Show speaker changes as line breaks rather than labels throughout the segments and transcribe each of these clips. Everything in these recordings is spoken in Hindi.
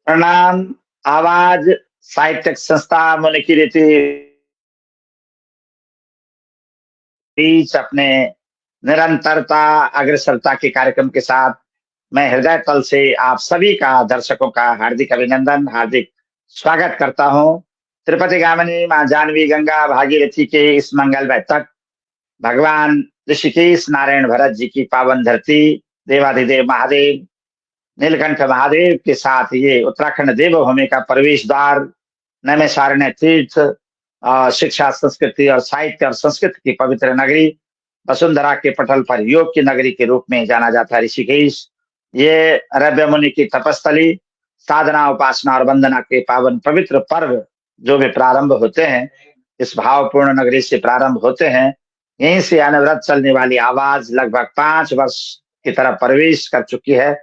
प्रणाम। आवाज साहित्यिक संस्था मुनिकीर्ति बीच अपने निरंतरता अग्रसरता के कार्यक्रम के साथ मैं हृदय तल से आप सभी का दर्शकों का हार्दिक अभिनंदन, हार्दिक स्वागत करता हूं। तिरुपति गामिनी मां जानवी गंगा भागीरथी के इस मंगलमय तट, भगवान ऋषिकेश नारायण भरत जी की पावन धरती, देवाधिदेव महादेव नीलकंठ महादेव के साथ ये उत्तराखंड देवभूमि का प्रवेश द्वार, नैमिषारण्य तीर्थ, शिक्षा संस्कृति और साहित्य और संस्कृति की पवित्र नगरी, वसुंधरा के पटल पर योग की नगरी के रूप में जाना जाता है ऋषिकेश। ये रव्य मुनि की तपस्थली, साधना उपासना और वंदना के पावन पवित्र पर्व जो भी प्रारंभ होते हैं, इस भावपूर्ण नगरी से प्रारंभ होते हैं। यहीं से अनवरत चलने वाली आवाज लगभग 5 वर्ष की तरफ प्रवेश कर चुकी है।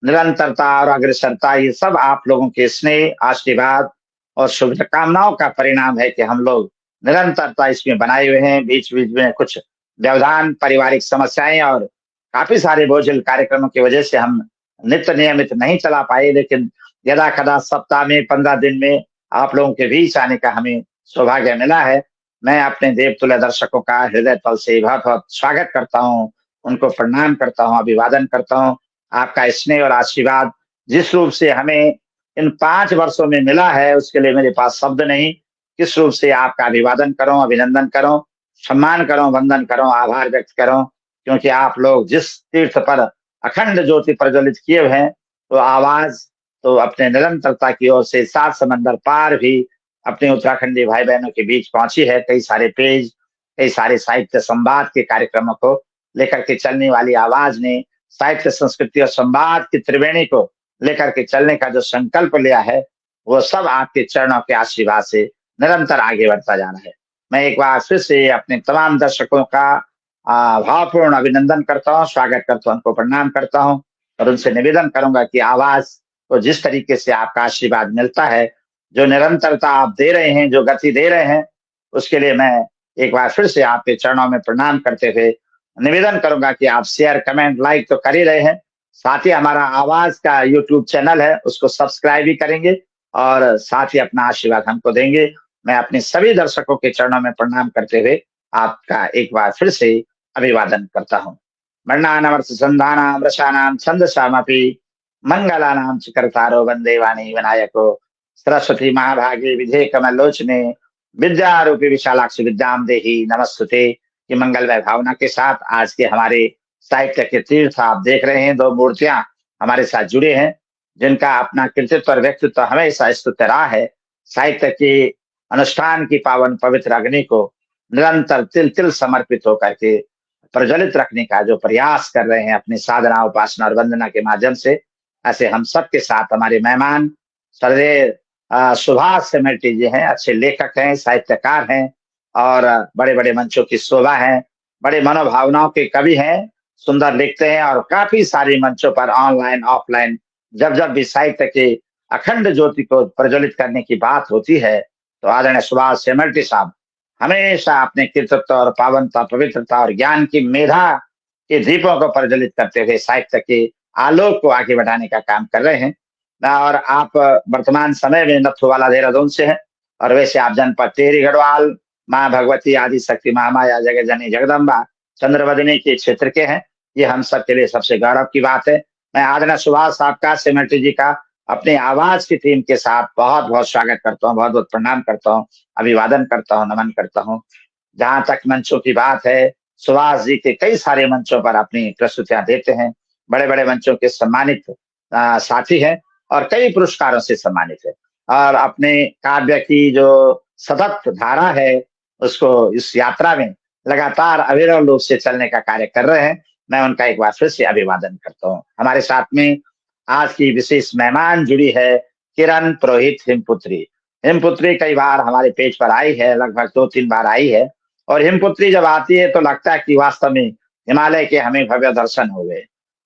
निरंतरता और अग्रसरता, ये सब आप लोगों के स्नेह, आशीर्वाद और शुभकामनाओं का परिणाम है कि हम लोग निरंतरता इसमें बनाए हुए हैं। बीच बीच में कुछ व्यवधान, पारिवारिक समस्याएं और काफी सारे बोझिल कार्यक्रमों की वजह से हम नित्य नियमित नहीं चला पाए, लेकिन यदा कदा सप्ताह में 15 दिन में आप लोगों के बीच आने का हमें सौभाग्य मिला है। मैं अपने देवतुल्य दर्शकों का हृदय तल से बहुत बहुत स्वागत करता हूँ, उनको प्रणाम करता हूँ, अभिवादन करता हूँ। आपका स्नेह और आशीर्वाद जिस रूप से हमें इन 5 वर्षों में मिला है, उसके लिए मेरे पास शब्द नहीं। किस रूप से आपका अभिवादन करूं, अभिनंदन करूं, सम्मान करूं, वंदन करूं, आभार व्यक्त करूं, क्योंकि आप लोग जिस तीर्थ पर अखंड ज्योति प्रज्वलित किए हुए हैं, तो आवाज तो अपने निरंतरता की ओर से 7 समंदर पार भी अपने उत्तराखंडी भाई बहनों के बीच पहुंची है। कई सारे पेज, कई सारे साहित्य संवाद के कार्यक्रमों को लेकर के चलने वाली आवाज ने साहित्य, संस्कृति और संवाद की त्रिवेणी को लेकर के चलने का जो संकल्प लिया है, वो सब आपके चरणों के आशीर्वाद से निरंतर आगे बढ़ता जाना है। मैं एक बार फिर से अपने तमाम दर्शकों का भावपूर्ण अभिनंदन करता हूँ, स्वागत करता हूँ, उनको प्रणाम करता हूँ और उनसे निवेदन करूंगा कि आवाज को जिस तरीके से आपका आशीर्वाद मिलता है, जो निरंतरता आप दे रहे हैं, जो गति दे रहे हैं, उसके लिए मैं एक बार फिर से आपके चरणों में प्रणाम करते हुए निवेदन करूंगा कि आप शेयर, कमेंट, लाइक तो कर ही रहे हैं, साथ ही हमारा आवाज का यूट्यूब चैनल है, उसको सब्सक्राइब भी करेंगे और साथ ही अपना आशीर्वाद हमको देंगे। मैं अपने सभी दर्शकों के चरणों में प्रणाम करते हुए आपका एक बार फिर से अभिवादन करता हूँ। वर्णानाम संधानाम रसानाम छंदसामपि मंगलानाम च कर्तारो वंदे वाणी विनायको सरस्वती महाभागे विधे कमलोचने विद्यारूपी विशालाक्षी विद्याम देही नमस्तुते की मंगलमय भावना के साथ आज के हमारे साहित्य के तीर्थ आप देख रहे हैं। 2 मूर्तियां हमारे साथ जुड़े हैं, जिनका अपना कृतित्व और व्यक्तित्व हमेशा स्तुत्य रहा है। साहित्य के अनुष्ठान की पावन पवित्र अग्नि को निरंतर तिल तिल समर्पित होकर के प्रज्वलित रखने का जो प्रयास कर रहे हैं अपनी साधना, उपासना और वंदना के माध्यम से, ऐसे हम सबके साथ हमारे मेहमान सर्वे सुभाष सेमल्टी जी हैं। अच्छे लेखक हैं, साहित्यकार हैं और बड़े बड़े मंचों की शोभा है, बड़े मनोभावनाओं के कवि हैं, सुंदर लिखते हैं और काफी सारे मंचों पर ऑनलाइन ऑफलाइन जब जब भी साहित्य के अखंड ज्योति को प्रज्वलित करने की बात होती है, तो आदरणीय सुभाष सेमल्टी साहब हमेशा अपने कृतित्व और पावनता, पवित्रता और ज्ञान की मेधा के दीपों को प्रज्वलित करते हुए साहित्य के आलोक को आगे बढ़ाने का काम कर रहे हैं। और आप वर्तमान समय में नथुवाला देहरादून से हैं और वैसे आप जनपद टिहरी गढ़वाल माँ भगवती आदि शक्ति महामाया जगत जननी जगदम्बा चंद्रवदनी के क्षेत्र के हैं। ये हम सब के लिए सबसे गौरव की बात है। मैं आदरणीय सुभाष साहब का, सेमल्टी जी का अपनी आवाज की टीम के साथ बहुत बहुत स्वागत करता हूँ, बहुत बहुत प्रणाम करता हूँ, अभिवादन करता हूँ, नमन करता हूँ। जहां तक मंचों की बात है, सुभाष जी के कई सारे मंचों पर अपनी प्रस्तुतियां देते हैं, बड़े बड़े मंचों के सम्मानित साथी हैं और कई पुरस्कारों से सम्मानित है और अपने काव्य की जो सतत धारा है, उसको इस यात्रा में लगातार अविरल रूप से चलने का कार्य कर रहे हैं। मैं उनका एक बार फिर से अभिवादन करता हूँ। हमारे साथ में आज की विशेष मेहमान जुड़ी है किरण पुरोहित हिमपुत्री। हिमपुत्री कई बार हमारे पेज पर आई है, लगभग 2-3 बार आई है और हिमपुत्री जब आती है तो लगता है कि वास्तव में हिमालय के हमें भव्य दर्शन हो गए,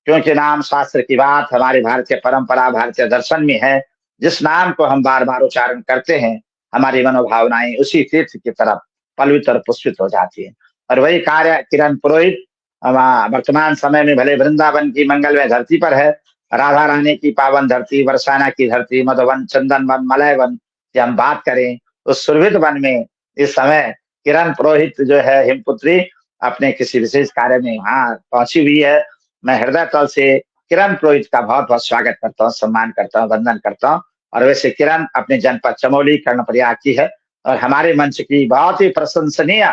क्योंकि नाम शास्त्र की बात हमारी भारतीय परंपरा, भारतीय दर्शन में है। जिस नाम को हम बार बार उच्चारण करते हैं, हमारी मनोभावनाएं उसी तीर्थ की तरफ पलवित और पुष्पित हो जाती है। और वही कार्य किरण पुरोहित वर्तमान समय में भले वृंदावन की मंगलमय धरती पर है, राधा रानी की पावन धरती, बरसाना की धरती, मधुवन, चंदन वन, मलय वन की हम बात करें, उस सुरभित वन में इस समय किरण पुरोहित जो है हिमपुत्री अपने किसी विशेष कार्य में वहां पहुंची हुई है। मैं हृदय तल से किरण पुरोहित का बहुत बहुत स्वागत करता हूँ, सम्मान करता हूँ, वंदन करता हूँ। और वैसे किरण अपने जनपद चमोली कर्णप्रयाग की है और हमारे मंच की बहुत ही प्रशंसनीय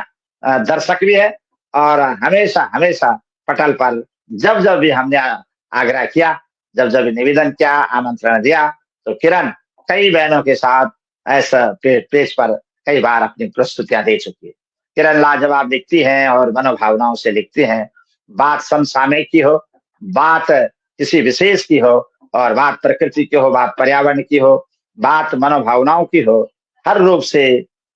दर्शक भी है। और हमेशा हमेशा पटल पर जब जब भी हमने आग्रह किया, जब जब निवेदन किया, आमंत्रण दिया, तो किरण कई बहनों के साथ ऐसा पेज पर कई बार अपनी प्रस्तुतियां दे चुकी है। किरण लाजवाब लिखती हैं और मनोभावनाओं से लिखती हैं। बात समसामयिक की हो, बात किसी विशेष की हो, और बात प्रकृति की हो, बात पर्यावरण की हो, बात मनोभावनाओं की हो, हर रूप से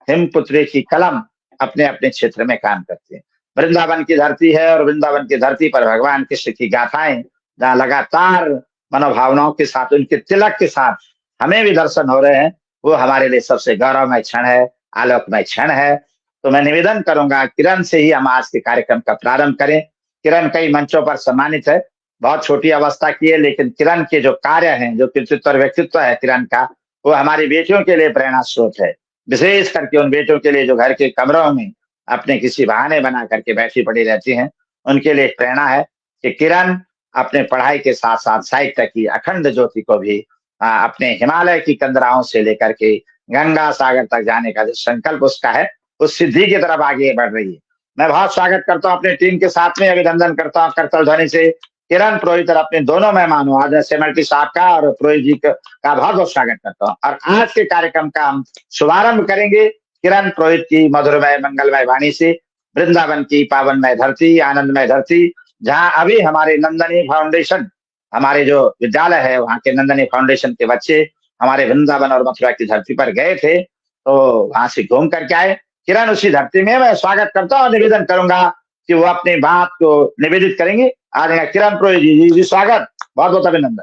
हिमपुत्री की कलम अपने अपने क्षेत्र में काम करती है। वृंदावन की धरती है और वृंदावन की धरती पर भगवान कृष्ण की गाथाएं जहाँ लगातार मनोभावनाओं के साथ, उनके तिलक के साथ हमें भी दर्शन हो रहे हैं, वो हमारे लिए सबसे गौरवमय क्षण है, आलोकमय क्षण है। तो मैं निवेदन करूंगा किरण से ही हम आज के कार्यक्रम का प्रारंभ करें। किरण कई मंचों पर सम्मानित है, बहुत छोटी अवस्था की है, लेकिन किरण के जो कार्य हैं, जो कृतित्व और व्यक्तित्व है किरण का, वो हमारी बेटियों के लिए प्रेरणा स्रोत है। विशेष करके उन बेटियों के लिए जो घर के कमरों में अपने किसी बहाने बना करके बैठी पड़ी रहती हैं, उनके लिए प्रेरणा है कि किरण अपने पढ़ाई के साथ साथ साहित्य की अखंड ज्योति को भी अपने हिमालय की कंदराओं से लेकर के गंगा सागर तक जाने का जो संकल्प उसका है, उस सिद्धि की तरफ आगे बढ़ रही है। मैं बहुत स्वागत करता हूँ अपनी टीम के साथ में, अभिनंदन करता हूँ करतल ध्वनि से किरण पुरोहित और अपने दोनों मेहमानों आज सेमल्टी साहब का और पुरोहित जी का बहुत बहुत स्वागत करता हूँ। और आज के कार्यक्रम का हम शुभारंभ करेंगे किरण पुरोहित की मधुरमय मंगलमय वाणी से। वृंदावन की पावनमय धरती, आनंदमय धरती, जहाँ अभी हमारे नंदनी फाउंडेशन, हमारे जो विद्यालय है वहाँ के नंदनी फाउंडेशन के बच्चे हमारे वृंदावन और मथुरा की धरती पर गए थे, तो वहां से घूम करके आए। किरण उसी धरती में मैं स्वागत करता हूँ और निवेदन करूंगा कि वो अपनी बात को निवेदित करेंगे। आज किरण पुरोहित जी स्वागत, बहुत बहुत अभिनंदन।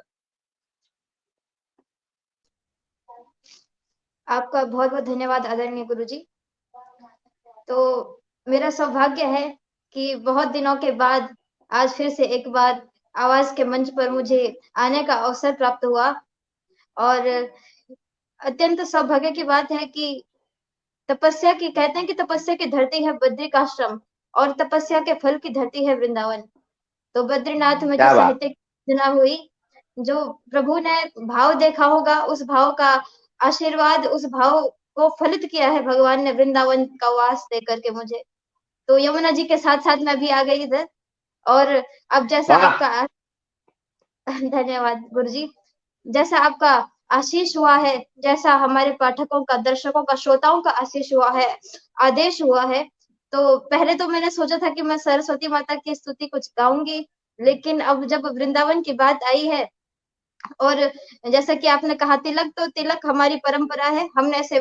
आपका बहुत बहुत धन्यवाद आदरणीय गुरुजी। तो मेरा सौभाग्य है कि बहुत दिनों के बाद आज फिर से एक बार आवाज के मंच पर मुझे आने का अवसर प्राप्त हुआ और अत्यंत सौभाग्य की बात है कि तपस्या की, कहते हैं कि तपस्या की धरती है बद्रिकाश्रम और तपस्या के फल की धरती है वृंदावन। तो बद्रीनाथ में जो
क्या बात,
साहित्य रचना हुई, जो प्रभु ने भाव देखा होगा, उस भाव का आशीर्वाद, उस भाव को फलित किया है भगवान ने वृंदावन का वास दे करके मुझे। तो यमुना जी के साथ साथ मैं भी आ गई इधर। और अब जैसा
वाह,
आपका धन्यवाद गुरुजी, जैसा आपका आशीष हुआ है, जैसा हमारे पाठकों का, दर्शकों का, श्रोताओं का आशीष हुआ है, आदेश हुआ है, तो पहले तो मैंने सोचा था कि मैं सरस्वती माता की स्तुति कुछ गाऊंगी, लेकिन अब जब वृंदावन की बात आई है और जैसा कि आपने कहा तिलक, तो तिलक हमारी परंपरा है, हमने ऐसे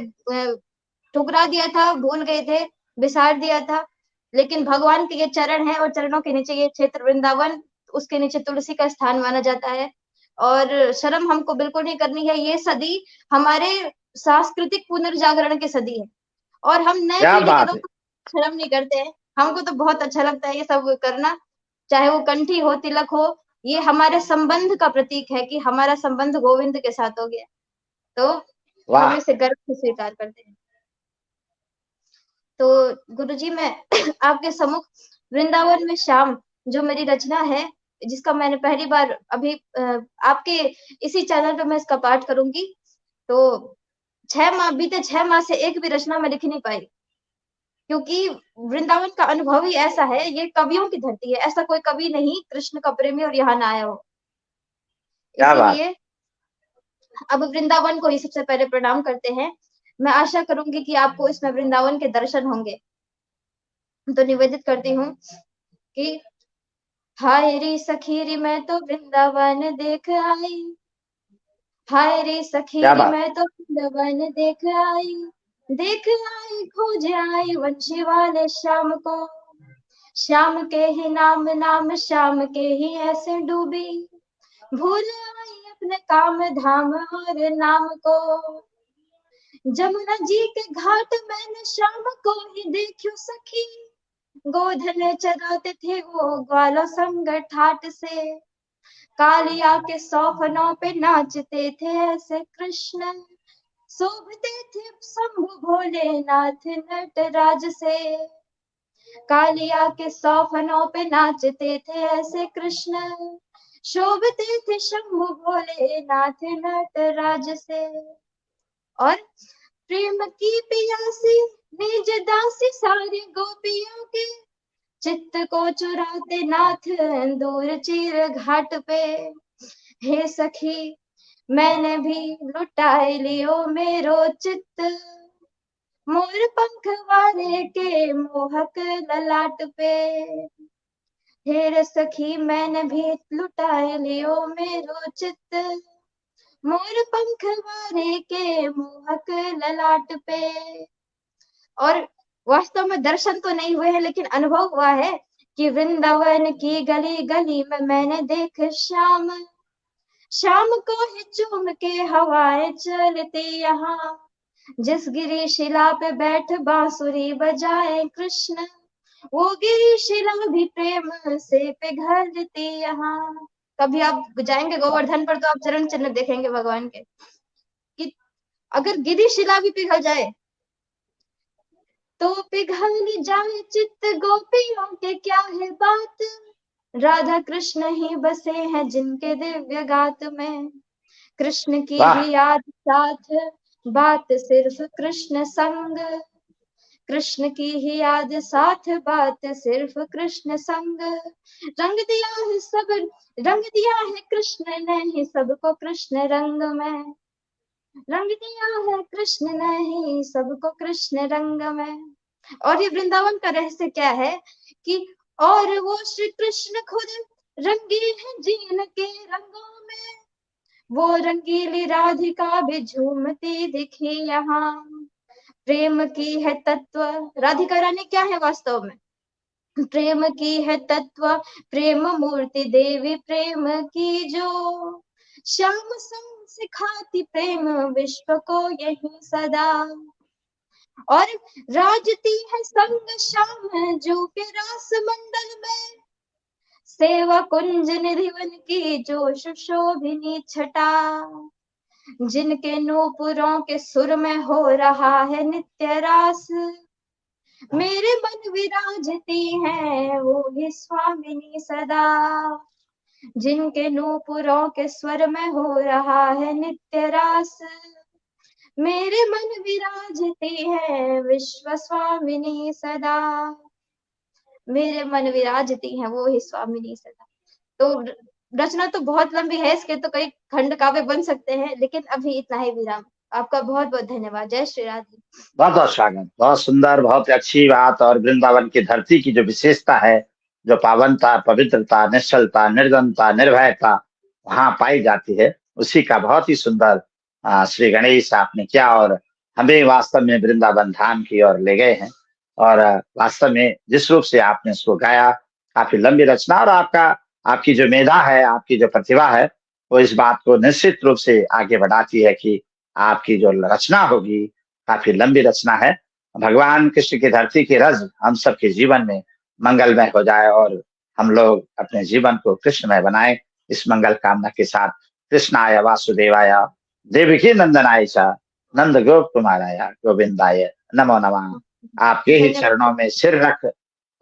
ठुकरा दिया था, भूल गए थे, बिसार दिया था, लेकिन भगवान के ये चरण है और चरणों के नीचे ये क्षेत्र वृंदावन, उसके नीचे तुलसी का स्थान माना जाता है और शर्म हमको बिल्कुल नहीं करनी है। ये सदी हमारे सांस्कृतिक पुनर्जागरण की सदी है और हम नए
क्या
पीढ़ी के
बात
लोग
है,
शर्म नहीं करते हैं। हमको तो बहुत अच्छा लगता है ये सब करना, चाहे वो कंठी हो, तिलक हो, ये हमारे संबंध का प्रतीक है कि हमारा संबंध गोविंद के साथ हो गया, तो हम
वाह,
इसे गर्व से स्वीकार करते हैं। तो गुरुजी मैं आपके सम्मुख वृंदावन में शाम जो मेरी रचना है, जिसका मैंने पहली बार अभी आपके इसी चैनल पे मैं इसका पाठ करूंगी। तो 6 माह बीते, 6 माह से एक भी रचना मैं लिख नहीं पाई, क्योंकि वृंदावन का अनुभव ही ऐसा है, ये कवियों की धरती है, ऐसा कोई कवि नहीं कृष्ण का प्रेमी और यहाँ ना आया हो।
क्या बात,
इसीलिए अब वृंदावन को ही सबसे पहले प्रणाम करते हैं। मैं आशा करूंगी कि आपको इसमें वृंदावन के दर्शन होंगे। तो निवेदित करती हूँ कि हाय रे सखी रे मैं तो वृंदावन देख आई, हाय रे सखी
क्या
रे
बात,
मैं तो वृंदावन देख आई खोज आई वंशी वाले श्याम को, श्याम के ही नाम नाम श्याम के ही ऐसे डूबी, भूल आई अपने काम धाम और नाम को, जमुना जी के घाट मैंने श्याम को ही देखियो सखी, गोधन चराते थे वो ग्वालो संग ठाट से, कालिया के सौफनों पे नाचते थे ऐसे कृष्ण, शोभते थे शंभु भोलेनाथ नटराज से। कालिया के सौफनों पे नाचते थे ऐसे कृष्ण, शोभते थे शंभु भोलेनाथ नटराज से। और प्रेम की पियासी निज दासी सारी गोपियों के, चित्त को चुराते नाथ दूर चीर घाट पे। हे सखी मैंने भी लुटाए लियो मेरो चित्त, मोर पंख वाले के मोहक ललाट पे। हे रे सखी मैंने भी लुटाए लियो मेरो चित्त, मोर पंख वाले के मोहक ललाट पे। और वास्तव में दर्शन तो नहीं हुए हैं लेकिन अनुभव हुआ है कि वृंदावन की गली गली में मैंने देख श्याम, शाम को ही चूम के हवाएं चलती यहाँ, जिस गिरी शिला पे बैठ बांसुरी बजाए कृष्ण, वो गिरी शिला भी प्रेम से पिघलती यहाँ। कभी आप जाएंगे गोवर्धन पर तो आप चरण चिन्ह देखेंगे भगवान के, कि अगर गिरी शिला भी पिघल जाए तो पिघल जाए चित्त गोपियों के क्या है बात, राधा कृष्ण ही बसे हैं जिनके दिव्य गात में। कृष्ण की
वाह
ही याद साथ बात सिर्फ कृष्ण संग, कृष्ण की ही याद साथ बात सिर्फ कृष्ण संग। रंग दिया है सब, रंग दिया है कृष्ण ने ही सबको कृष्ण रंग में, रंग दिया है कृष्ण ने ही सबको कृष्ण रंग में। और ये वृंदावन का रहस्य क्या है कि और वो श्री कृष्ण खुद रंगे हैं जीन के रंगों में, वो रंगीली राधिका भी झूमती दिखी यहाँ। प्रेम की है तत्व, राधिका रानी क्या है वास्तव में, प्रेम की है तत्व प्रेम मूर्ति देवी प्रेम की जो, श्याम संग सिखाती प्रेम विश्व को यही सदा। और राजती है संग श्याम जो के रास मंडल में, सेवा कुंज निधिवन की जो सुशोभिनी छटा, जिनके नूपुरों के सुर में हो रहा है नित्य रास, मेरे मन विराजती हैं वो ही स्वामिनी सदा, जिनके नूपुरों के स्वर में हो रहा है नित्य रास, मेरे मन विराजती है विश्व स्वामिनी सदा, मेरे मन विराजती हैं वो ही स्वामिनी सदा। तो रचना तो बहुत लंबी है, इसके तो कई खंड काव्य बन सकते हैं, लेकिन अभी इतना ही विराम। आपका बहुत बहुत धन्यवाद। जय श्री राधे।
बहुत बहुत स्वागत, बहुत सुंदर, बहुत अच्छी बात। और वृंदावन की धरती की जो विशेषता है, जो पावनता, पवित्रता, निश्चलता, निर्धनता, निर्भयता वहां पाई जाती है, उसी का बहुत ही सुंदर श्री गणेश आपने किया और हमें वास्तव में वृंदावन धाम की ओर ले गए हैं। और वास्तव में जिस रूप से आपने उसको गाया, काफी लंबी रचना, और आपकी जो मेधा है, आपकी जो प्रतिभा है, वो इस बात को निश्चित रूप से आगे बढ़ाती है कि आपकी जो रचना होगी काफी लंबी रचना है। भगवान कृष्ण की धरती की रज हम सबके जीवन में मंगलमय हो जाए और हम लोग अपने जीवन को कृष्णमय बनाए, इस मंगल कामना के साथ। कृष्णाय वासुदेवाय देवकी नंदनाय च नंद गोप कुमाराय गोविंदाय नमो नमः। आपके ही
धन्यवाद।
चरणों में सिर रख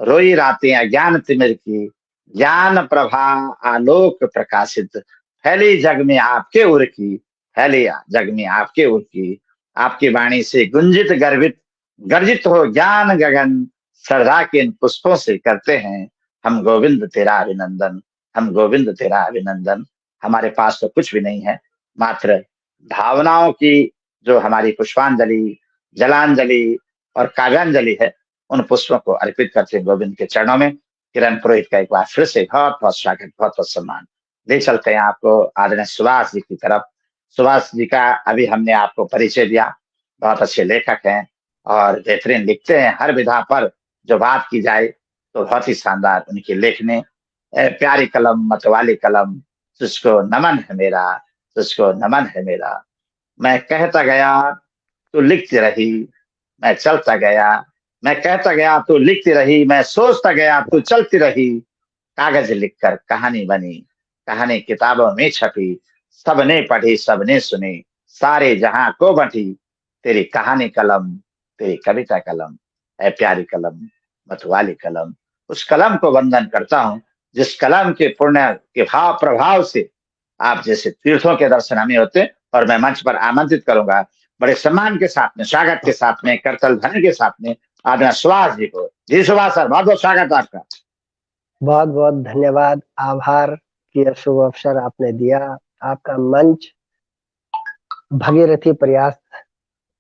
रोई रातें अज्ञान तिमिर की, ज्ञान प्रभा आलोक प्रकाशित, फैली जग में आपके उर की, फैली जग में आपके उर की। आपकी वाणी से गुंजित गर्वित गर्जित हो ज्ञान गगन, श्रद्धा के इन पुष्पों से करते हैं हम गोविंद तेरा अभिनंदन, हम गोविंद तेरा अभिनंदन। हमारे पास तो कुछ भी नहीं है, मात्र भावनाओं की जो हमारी पुष्पांजलि, जलांजलि और काव्यांजलि है, उन पुष्पों को अर्पित करते हैं गोविंद के चरणों में। किरण पुरोहित का एक बार फिर से बहुत बहुत स्वागत, बहुत बहुत सम्मान। ले चलते हैं आपको आदरणीय सुभाष जी की तरफ। सुभाष जी का अभी हमने आपको परिचय दिया, बहुत अच्छे लेखक हैं और बेहतरीन लिखते हैं। हर विधा पर जो बात की जाए तो बहुत ही शानदार उनकी लेखने। प्यारी कलम मतवाली कलम, तुझको नमन है मेरा, तुझको नमन है मेरा। मैं कहता गया तू लिखती रही, मैं चलता गया, मैं कहता गया तू लिखती रही, मैं सोचता गया तू चलती रही, कागज लिखकर कहानी बनी, कहानी किताबों में छपी, सबने पढ़ी सबने सुनी, सारे जहां को बंटी, तेरी कहानी कलम, तेरी कविता कलम, है प्यारी कलम, मतवाली कलम। उस कलम को वंदन करता हूँ जिस कलम के पुण्य के भाव प्रभाव से आप जैसे तीर्थों के दर्शन हमें होते। और मैं मंच पर आमंत्रित करूंगा बड़े सम्मान के साथ में, स्वागत के साथ में, करतल ध्वनि के साथ में आदरणीय सुभाष जी को। जी सुभाष सर, बहुत बहुत स्वागत आपका।
बहुत बहुत धन्यवाद, आभार कि यह शुभ अवसर आपने दिया। आपका मंच भगीरथी प्रयास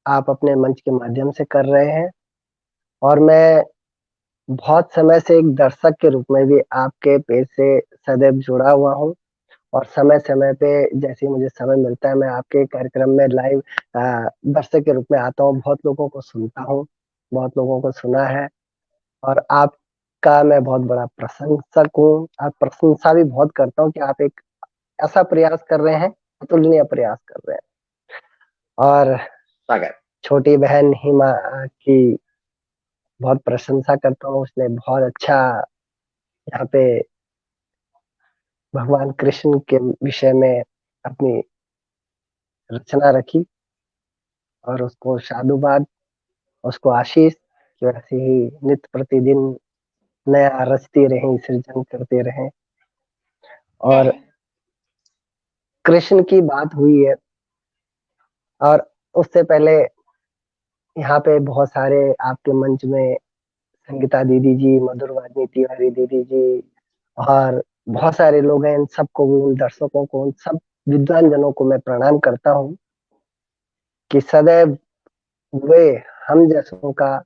आप अपने मंच के माध्यम से कर रहे हैं, और मैं बहुत समय से एक दर्शक के रूप में भी आपके पेज से सदैव जुड़ा हुआ हूँ, और समय समय पे जैसे ही मुझे समय मिलता है मैं आपके कार्यक्रम में लाइव दर्शक के रूप में आता हूँ। बहुत लोगों को सुनता हूँ, बहुत लोगों को सुना है, और आपका मैं बहुत बड़ा प्रशंसक हूँ। आप प्रशंसा भी बहुत करता हूँ कि आप एक ऐसा प्रयास कर रहे हैं, अतुलनीय प्रयास कर रहे हैं। और
स्वागत।
छोटी बहन हिमा की बहुत प्रशंसा करता हूँ, उसने बहुत अच्छा यहाँ पे भगवान कृष्ण के विषय में अपनी रचना रखी, और उसको साधुवाद, उसको आशीष कि वैसे ही नित्य प्रतिदिन नया रचती रहें, सृजन करते रहें। और कृष्ण की बात हुई है, और उससे पहले यहाँ पे बहुत सारे आपके मंच में संगीता दीदी जी, मधुरवाणी तिवारी दीदी जी, और बहुत सारे लोग हैं। इन सबको, उन दर्शकों को, उन सब विद्वान जनों को मैं प्रणाम करता हूँ कि सदैव वे हम जैसों का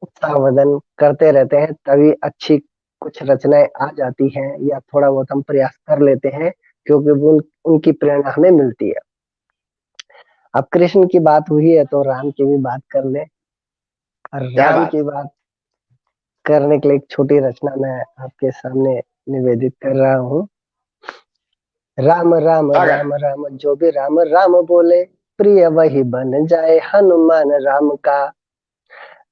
उत्साहवर्धन करते रहते हैं, तभी अच्छी कुछ रचनाएं आ जाती हैं, या थोड़ा बहुत हम प्रयास कर लेते हैं, क्योंकि उनकी प्रेरणा हमें मिलती है। अब कृष्ण की बात हुई है तो राम की भी बात कर ले। और
क्या
राम
बात।
की बात करने के लिए एक छोटी रचना मैं आपके सामने निवेदित कर रहा हूँ। राम राम
स्वागत।
राम राम, जो भी राम राम बोले, प्रिय वही बन जाए हनुमान राम का।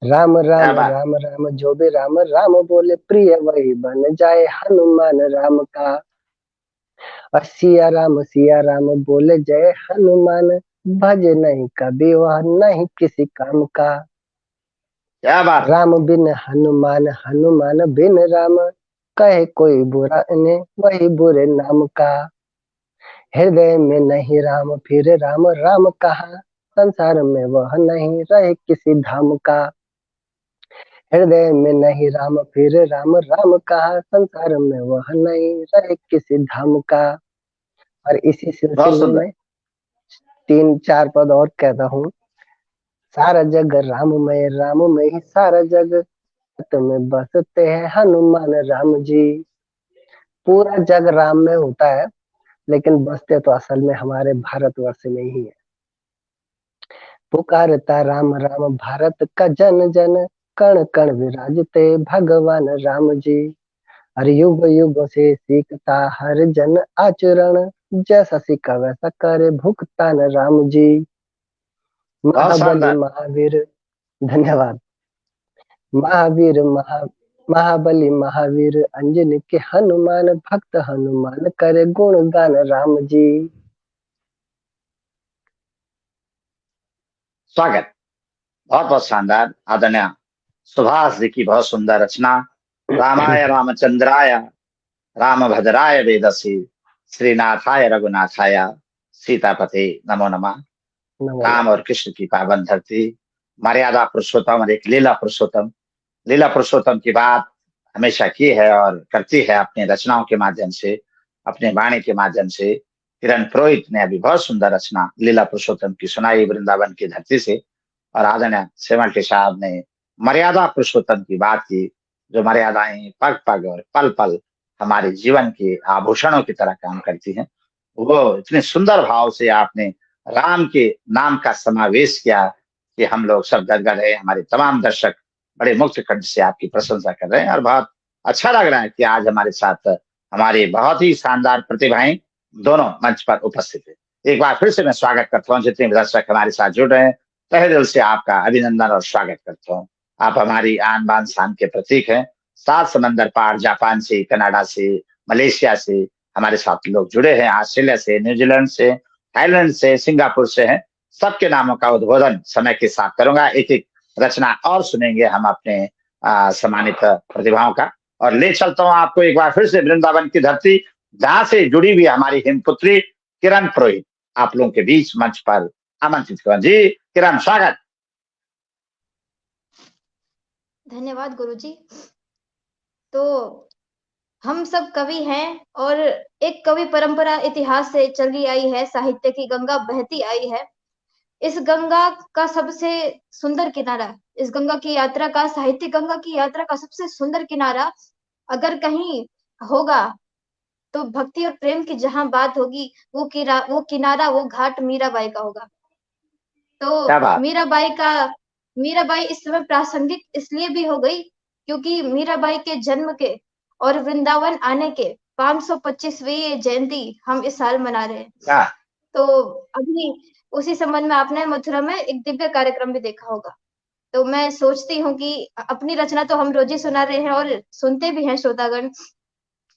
राम
क्या
राम
बात।
राम राम, जो भी राम राम बोले, प्रिय वही बन जाए हनुमान राम का। और सिया राम बोले जय हनुमान, भज नहीं कभी वह नहीं किसी काम का।
क्या बात।
राम बिन हनुमान, हनुमान बिन राम, कहे कोई बुरा इन्हें वही बुरे नाम का। हृदय में नहीं राम फिर राम राम कहा, संसार में वह नहीं रहे किसी धाम का। हृदय में नहीं राम फिर राम राम कहा, संसार में वह नहीं रहे किसी धाम का। और इसी
बहुत
सिलसिले
सुंदर।
में 3-4 पद और कहता हूँ। सारा जग राममय, राम में ही सारा जग, में बसते हैं हनुमान राम जी। पूरा जग राम में होता है, लेकिन बसते तो असल में हमारे भारतवर्ष में ही है। पुकारता राम राम भारत का जन जन, कण कण विराजते भगवान राम जी। हर युग युग से सीखता हर जन आचरण, जैसा सीखा वैसा करे भुगतान राम जी।
बहुत
महाबली
शानदार।
महावीर, धन्यवाद। महावीर महाबली महावीर, अंजनी के हनुमान, भक्त हनुमान करे गुणगान राम जी।
स्वागत। बहुत बहुत शानदार आदरणीय सुभाष जी की बहुत सुंदर रचना। रामाय रामचंद्राय रामभद्राय वेदसी, श्रीनाथाय रघुनाथाय सीतापते नमो नमः।
नमो
राम
नमः।
और कृष्ण की पावन धरती, मर्यादा पुरुषोत्तम और एक लीला पुरुषोत्तम। लीला पुरुषोत्तम की बात हमेशा की है और करती है अपने रचनाओं के माध्यम से, अपने वाणी के माध्यम से। किरण पुरोहित ने अभी बहुत सुंदर रचना लीला पुरुषोत्तम की सुनाई वृंदावन की धरती से। और आदरणीय सेवंटी साहब ने मर्यादा पुरुषोत्तम की बात की, जो मर्यादाएं पग पग और पल पल हमारे जीवन के आभूषणों की तरह काम करती हैं। वो इतने सुंदर भाव से आपने राम के नाम का समावेश किया कि हम लोग सब गदगद है। हमारे तमाम दर्शक बड़े मुक्त कंठ से आपकी प्रशंसा कर रहे हैं और बहुत अच्छा लग रहा है कि आज हमारे साथ हमारे बहुत ही शानदार प्रतिभाएं दोनों मंच पर उपस्थित है। एक बार फिर से मैं स्वागत करता हूँ जितने भी दर्शक हमारे साथ जुड़ रहे हैं, तहे दिल से आपका अभिनंदन और स्वागत करता हूँ। आप हमारी आन बान शान के प्रतीक हैं। 7 समंदर पार, जापान से, कनाडा से, मलेशिया से, हमारे साथ लोग जुड़े हैं, ऑस्ट्रेलिया से, न्यूजीलैंड से, थाईलैंड से, सिंगापुर से हैं। सबके नामों का उद्बोधन समय के साथ करूंगा। एक एक रचना और सुनेंगे हम अपने सम्मानित प्रतिभाओं का, और ले चलता हूं आपको एक बार फिर से वृंदावन की धरती, जहां से जुड़ी हुई हमारी हिमपुत्री किरण पुरोहित आप लोगों के बीच मंच पर आमंत्रित करें। जी किरण, स्वागत।
धन्यवाद गुरुजी। तो हम सब कवि हैं और एक कवि परंपरा इतिहास से चली आई है, साहित्य की गंगा बहती आई है। इस गंगा का सबसे सुंदर किनारा, इस गंगा की यात्रा का, साहित्य गंगा की यात्रा का सबसे सुंदर किनारा अगर कहीं होगा तो भक्ति और प्रेम की जहां बात होगी, वो किनारा, वो घाट मीराबाई का होगा।
क्या
तो
बात।
मीराबाई इस समय प्रासंगिक इसलिए भी हो गई क्योंकि मीराबाई के जन्म के और वृंदावन आने के 525वीं जयंती हम इस साल मना रहे हैं।
क्या
तो अभी उसी संबंध में आपने मथुरा में एक दिव्य कार्यक्रम भी देखा होगा। तो मैं सोचती हूँ कि अपनी रचना तो हम रोज ही सुना रहे हैं और सुनते भी हैं श्रोतागण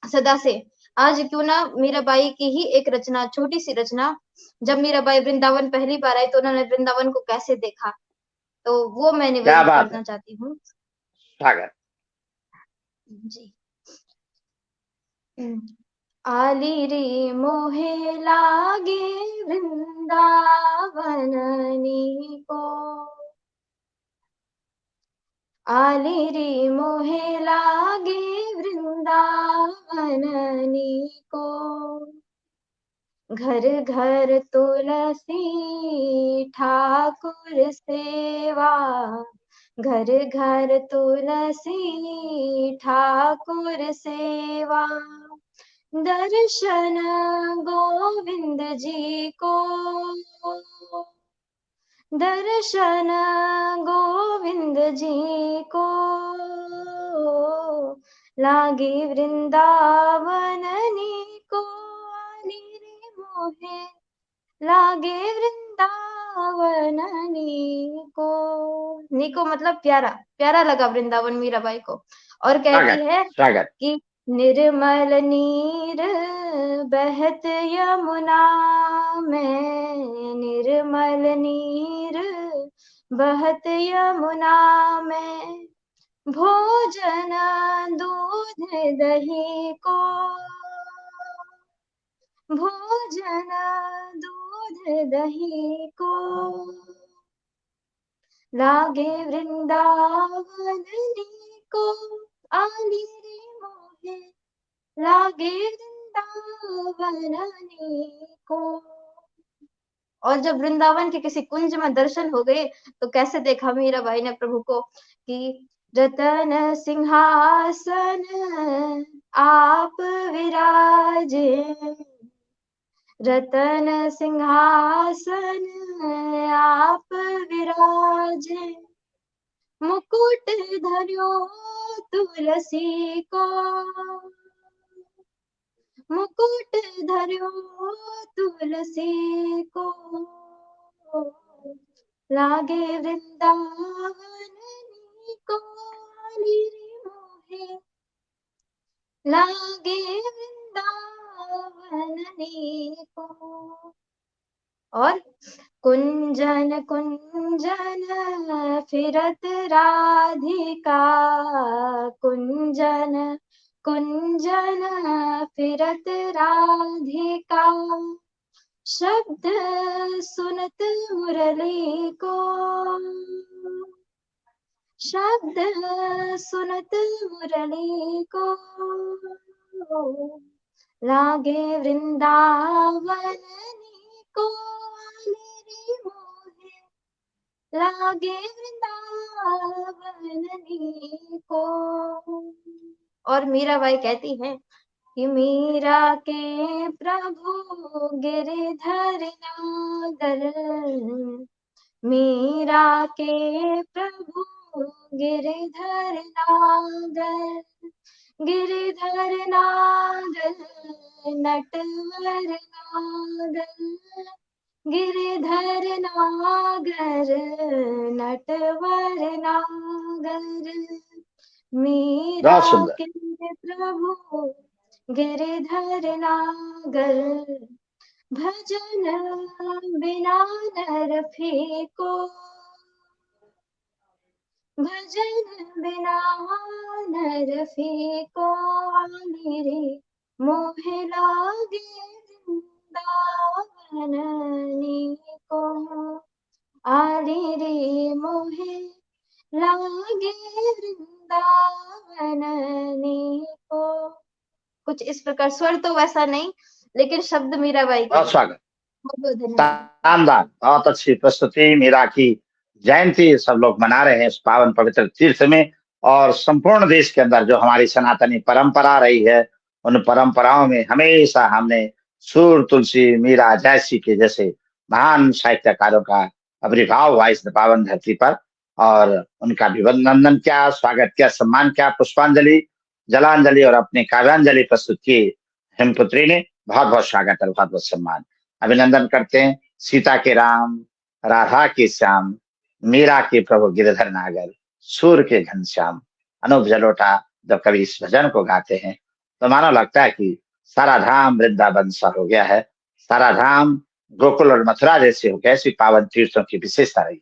सदा से, आज क्यों ना मीराबाई की ही एक रचना, छोटी सी रचना, जब मीराबाई वृंदावन पहली बार आई तो उन्होंने वृंदावन को कैसे देखा, तो वो मैं
क्या
निवेदित
बात है,
करना चाहती हूँ।
स्वागत।
जी। आली रे मोहे लागे वृंदावननी को, आली रे मोहे लागे वृंदावननी को, घर घर तुलसी ठाकुर सेवा, घर घर तुलसी ठाकुर सेवा, दर्शन गोविंद जी को, दर्शन गोविंद जी को, लागे वृंदावननी को, आली रे मोहे लागे वृंदावननी को। नी को मतलब प्यारा, प्यारा लगा वृंदावन मीराबाई को। और कहती
स्वागत
है
स्वागत।
कि निर्मल नीर बहत यमुना में, निर्मल नीर बहत यमुना में, भोजन दूध दही को, भोजन दूध दही को, लागे वृंदावननी को, आली रे मोहे लागे वृंदावननी को। और जब वृंदावन के किसी कुंज में दर्शन हो गए तो कैसे देखा मीराबाई ने प्रभु को कि रतन सिंहासन आप विराजे, रतन सिंहासन आप विराजे, मुकुट धर्यो तुलसी को, मुकुट धर्यो तुलसी को, लागे वृंदावननी को, आली रे मोहे लागे वृंदावननी को। और कुंजन कुंजन फिरत राधिका, कुंजन कुंजन फिरत राधिका, शब्द सुनत मुरली को, शब्द सुनत मुरली को, लागे वृंदावननी को, आली रे मोहे लागे वृंदावननी को। और मीराबाई कहती है कि मीरा के प्रभु गिरधर नागर, मीरा के प्रभु गिरधर नागर, गिरधर नागर नटवर नागर, गिरधर नागर नटवर नागर, मीरा
बहुत सुंदर।
के प्रभु गिरधर नागर भजन बिना नर फीको, भजन बिना नर फीको, मेरे मोह लागे वृंदावन को, आरे रे मोहे लागे वृंदावन को। कुछ इस प्रकार, स्वर तो वैसा नहीं, लेकिन शब्द मीराबाई के।
बहुत स्वागत,
बहुत बहुत धन्यवाद।
शानदार, बहुत अच्छी प्रस्तुति। मीरा की जयंती सब लोग मना रहे हैं इस पावन पवित्र तीर्थ में, और संपूर्ण देश के अंदर जो हमारी सनातनी परंपरा रही है, उन परंपराओं में हमेशा हमने सूर तुलसी मीरा जैसी के जैसे महान साहित्यकारों का आविर्भाव हुआ इस पावन धरती पर, और उनका अभिनंदन किया, स्वागत किया, सम्मान किया, पुष्पांजलि, जलांजलि और अपनी काव्यांजलि प्रस्तुत की हेमपुत्री ने। बहुत बहुत स्वागत और बहुत बहुत सम्मान, अभिनंदन करते हैं। सीता के राम, राधा के श्याम, मीरा के प्रभु गिरधर नागर, सूर के घनश्याम, अनूप जलोटा जब कभी इस भजन को गाते हैं तो मानो लगता है कि सारा धाम वृंदावन सा हो गया है, सारा धाम गोकुल और मथुरा जैसे हो गया। ऐसी पावन तीर्थों की विशेषता रही।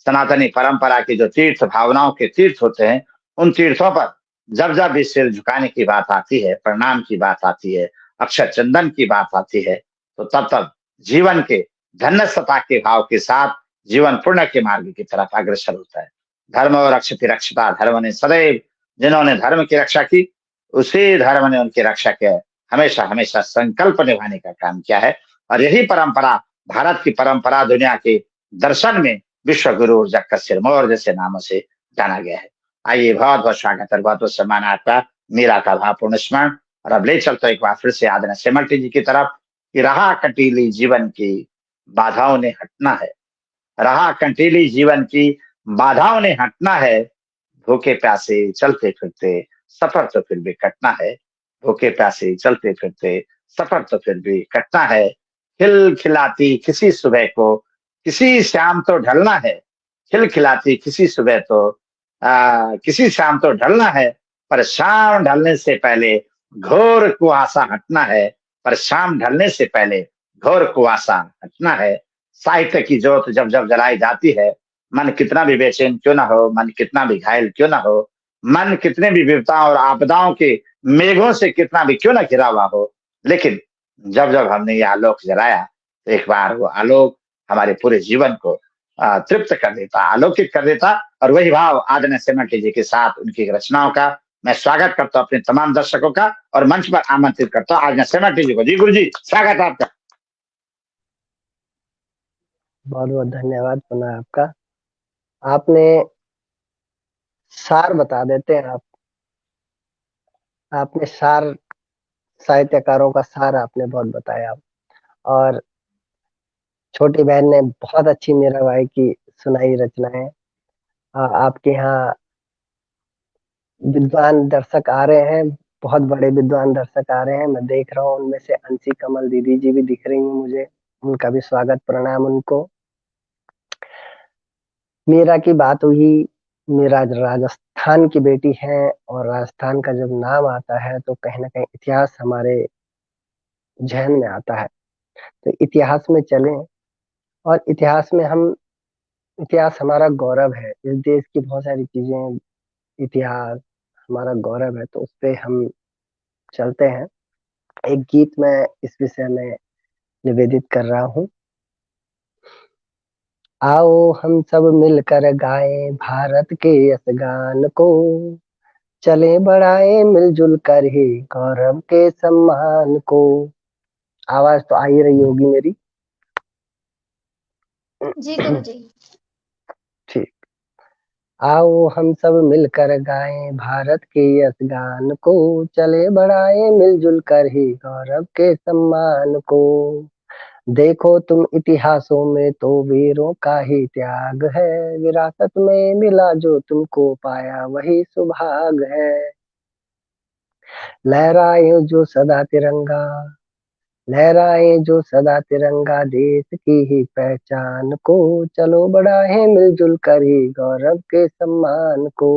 सनातनी परंपरा के जो तीर्थ भावनाओं के तीर्थ होते हैं, उन तीर्थों पर जब जब भी सिर झुकाने की बात आती है, प्रणाम की बात आती है, अक्षर चंदन की बात आती है, तो तब तब जीवन के धन्यता के भाव के साथ जीवन पुण्य के मार्ग की तरफ अग्रसर होता है। धर्म और रक्षति रक्षता, धर्म ने सदैव जिन्होंने धर्म की रक्षा की, उसी धर्म ने उनकी रक्षा के हमेशा हमेशा संकल्प निभाने का काम किया है। और यही परंपरा, भारत की परंपरा, दुनिया के दर्शन में विश्व गुरु जक्का सिरमौर जैसे नामों से जाना गया है। आइए, बहुत बहुत स्वागत और बहुत बहुत सम्मान आपका। मीरा का भावपूर्ण स्मरण। और अब ले चलते एक बार फिर से आदरणीय सेमल्टी जी की तरफ कि रहा कंटीली जीवन की बाधाओं ने हटना है, रहा कंटीली जीवन की बाधाओं ने हटना है, भूखे प्यासे चलते फिरते सफर तो फिर भी कटना है, भूखे प्यासे चलते फिरते सफर तो फिर भी कटना है, खिल खिलाती किसी सुबह को किसी शाम तो ढलना है, खिल खिलाती किसी सुबह तो किसी शाम तो ढलना है, पर शाम ढलने से पहले घोर कुआसा हटना है, पर शाम ढलने से पहले घोर कुआसा हटना है। साहित्य की ज्योत जब जब जलाई जाती है, मन कितना भी बेचैन क्यों ना हो, मन कितना भी घायल क्यों ना हो, मन कितने भी विपदाओं और आपदाओं के मेघों से कितना भी क्यों ना घिरा हुआ हो, लेकिन जब जब हमने ये आलोक जलाया तो एक बार वो आलोक हमारे पूरे जीवन को तृप्त कर देता, आलोकित कर देता। और वही भाव आदरणीय सेमल्टी जी के साथ उनकी रचनाओं का मैं स्वागत करता हूँ अपने तमाम दर्शकों का, और मंच पर आमंत्रित करता हूँ आदरणीय सेमल्टी जी को। जी गुरु जी, स्वागत है आपका।
बहुत बहुत धन्यवाद पुनः आपका। आपने सार बता देते हैं, आपने सार, साहित्यकारों का सार आपने बहुत बताया। और छोटी बहन ने बहुत अच्छी मीराबाई की सुनाई रचनाएं। आपके यहाँ विद्वान दर्शक आ रहे हैं, बहुत बड़े विद्वान दर्शक आ रहे हैं, मैं देख रहा हूँ। उनमें से अंशी कमल दीदी जी भी दिख रही हैं मुझे, उनका भी स्वागत, प्रणाम उनको। मीरा की बात हुई, मीरा राजस्थान की बेटी है, और राजस्थान का जब नाम आता है तो कहीं ना कहीं इतिहास हमारे जहन में आता है। तो इतिहास में चलें, और इतिहास में हम, इतिहास हमारा गौरव है, इस देश की बहुत सारी चीजें, इतिहास हमारा गौरव है, तो उस पे हम चलते हैं। एक गीत मैं इस विषय में निवेदित कर रहा हूँ। आओ हम सब मिलकर गाएं भारत के यश गान को, चले बढ़ाए मिलजुल कर ही गौरव के सम्मान को। आवाज तो आ ही रही होगी मेरी।
जी गुरु जी।
ठीक। आओ हम सब मिलकर गाएं भारत के यश गान को, चले बढ़ाए मिलजुल कर ही गौरव के सम्मान को। देखो तुम इतिहासों में तो वीरों का ही त्याग है, विरासत में मिला जो तुमको पाया वही सुभाग है। लहराए जो सदा तिरंगा, लहराए जो सदा तिरंगा देश की ही पहचान को, चलो बढ़ाए मिलजुल कर ही गौरव के सम्मान को।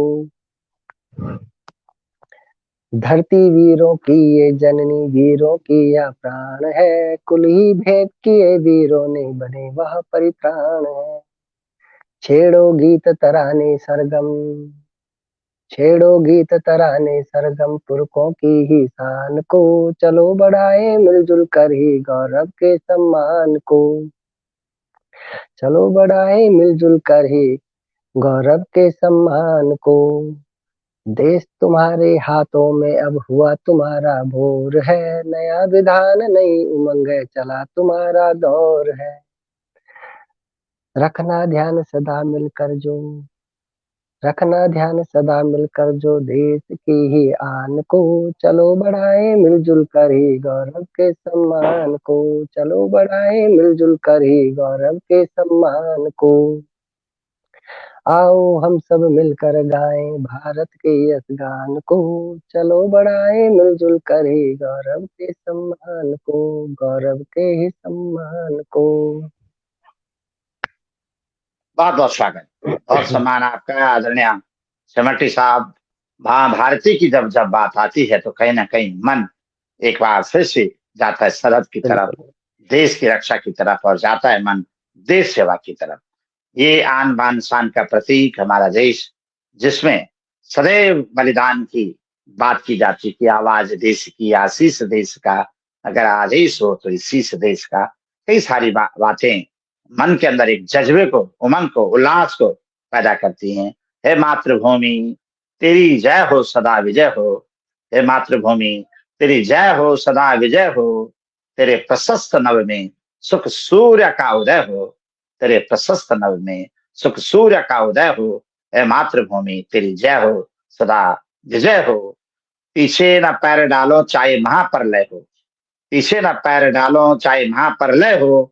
धरती वीरों की ये जननी, वीरों की यह प्राण है, कुल ही भेद किए वीरों ने, बने वह परित्राण है। छेड़ो गीत तराने सरगम, छेड़ो गीत तराने सरगम, पुरखों की ही शान को, चलो बढ़ाए मिलजुल कर ही गौरव के सम्मान को, चलो बढ़ाए मिलजुल कर ही गौरव के सम्मान को। देश तुम्हारे हाथों में अब हुआ तुम्हारा भोर है, नया विधान नई उमंग है, चला तुम्हारा दौर है। रखना ध्यान सदा मिलकर जो, रखना ध्यान सदा मिलकर जो, देश की ही आन को, चलो बढ़ाए मिलजुल कर ही गौरव के सम्मान को, चलो बढ़ाए मिलजुल कर ही गौरव के सम्मान को। आओ हम सब मिलकर गाएं भारत के यश गान को, चलो बढ़ाए मिलजुल कर ही गौरव के सम्मान को, गौरव के ही सम्मान को।
बहुत बहुत स्वागत और सम्मान आपका आदरणीय सेमटी साहब। भारती की जब जब बात आती है तो कहीं ना कहीं मन एक बार फिर से जाता है सरहद की तरफ, देश की रक्षा की तरफ, और जाता है मन देश सेवा की तरफ। ये आन बान शान का प्रतीक हमारा देश, जिसमें सदैव बलिदान की बात की जाती है कि आवाज देश की, आशीष देश का, अगर आदेश हो तो इस देश का। कई सारी बातें मन के अंदर एक जज्बे को, उमंग को, उल्लास को पैदा करती हैं। हे मातृभूमि तेरी जय हो सदा विजय हो, हे मातृभूमि तेरी जय हो सदा विजय हो, तेरे प्रशस्त नभ में सुख सूर्य का उदय हो, तेरे प्रशस्त नभ में सुख सूर्य का उदय हो, हे मातृभूमि तेरी जय हो सदा विजय हो। पीछे न पैर डालो चाहे महाप्रलय हो, पीछे न पैर डालो चाहे महाप्रलय हो,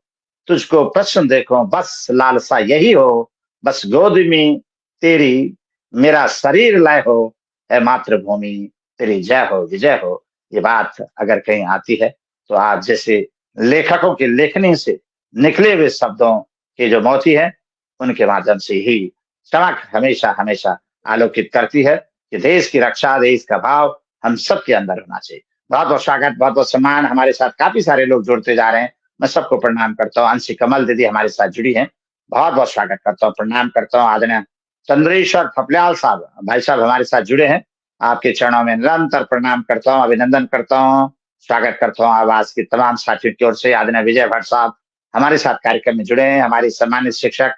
तुझको प्रश्न देखो बस लालसा यही हो, बस गोद में तेरी मेरा शरीर लय हो, है मातृभूमि तेरी जय हो विजय हो। ये बात अगर कहीं आती है तो आप जैसे लेखकों की लेखनी से निकले हुए शब्दों की जो मोती है, उनके माध्यम से ही चमक हमेशा हमेशा आलोकित करती है कि देश की रक्षा, देश का भाव हम सबके अंदर होना चाहिए। बहुत बहुत स्वागत, बहुत बहुत सम्मान। हमारे साथ काफी सारे लोग जुड़ते जा रहे हैं, मैं सबको प्रणाम करता हूँ। अंशी कमल दीदी हमारे साथ जुड़ी हैं, बहुत बहुत स्वागत करता हूँ, प्रणाम करता हूँ। आदरणीय चंद्रेश्वर थपलियाल साहब, भाई साहब हमारे साथ जुड़े हैं, आपके चरणों में निरंतर प्रणाम करता हूँ, अभिनंदन करता हूँ, स्वागत करता हूँ आवाज के तमाम साथियों की ओर से। आदरणीय विजय भट्ट साहब हमारे साथ कार्यक्रम में जुड़े हैं, हमारे सम्मानित शिक्षक,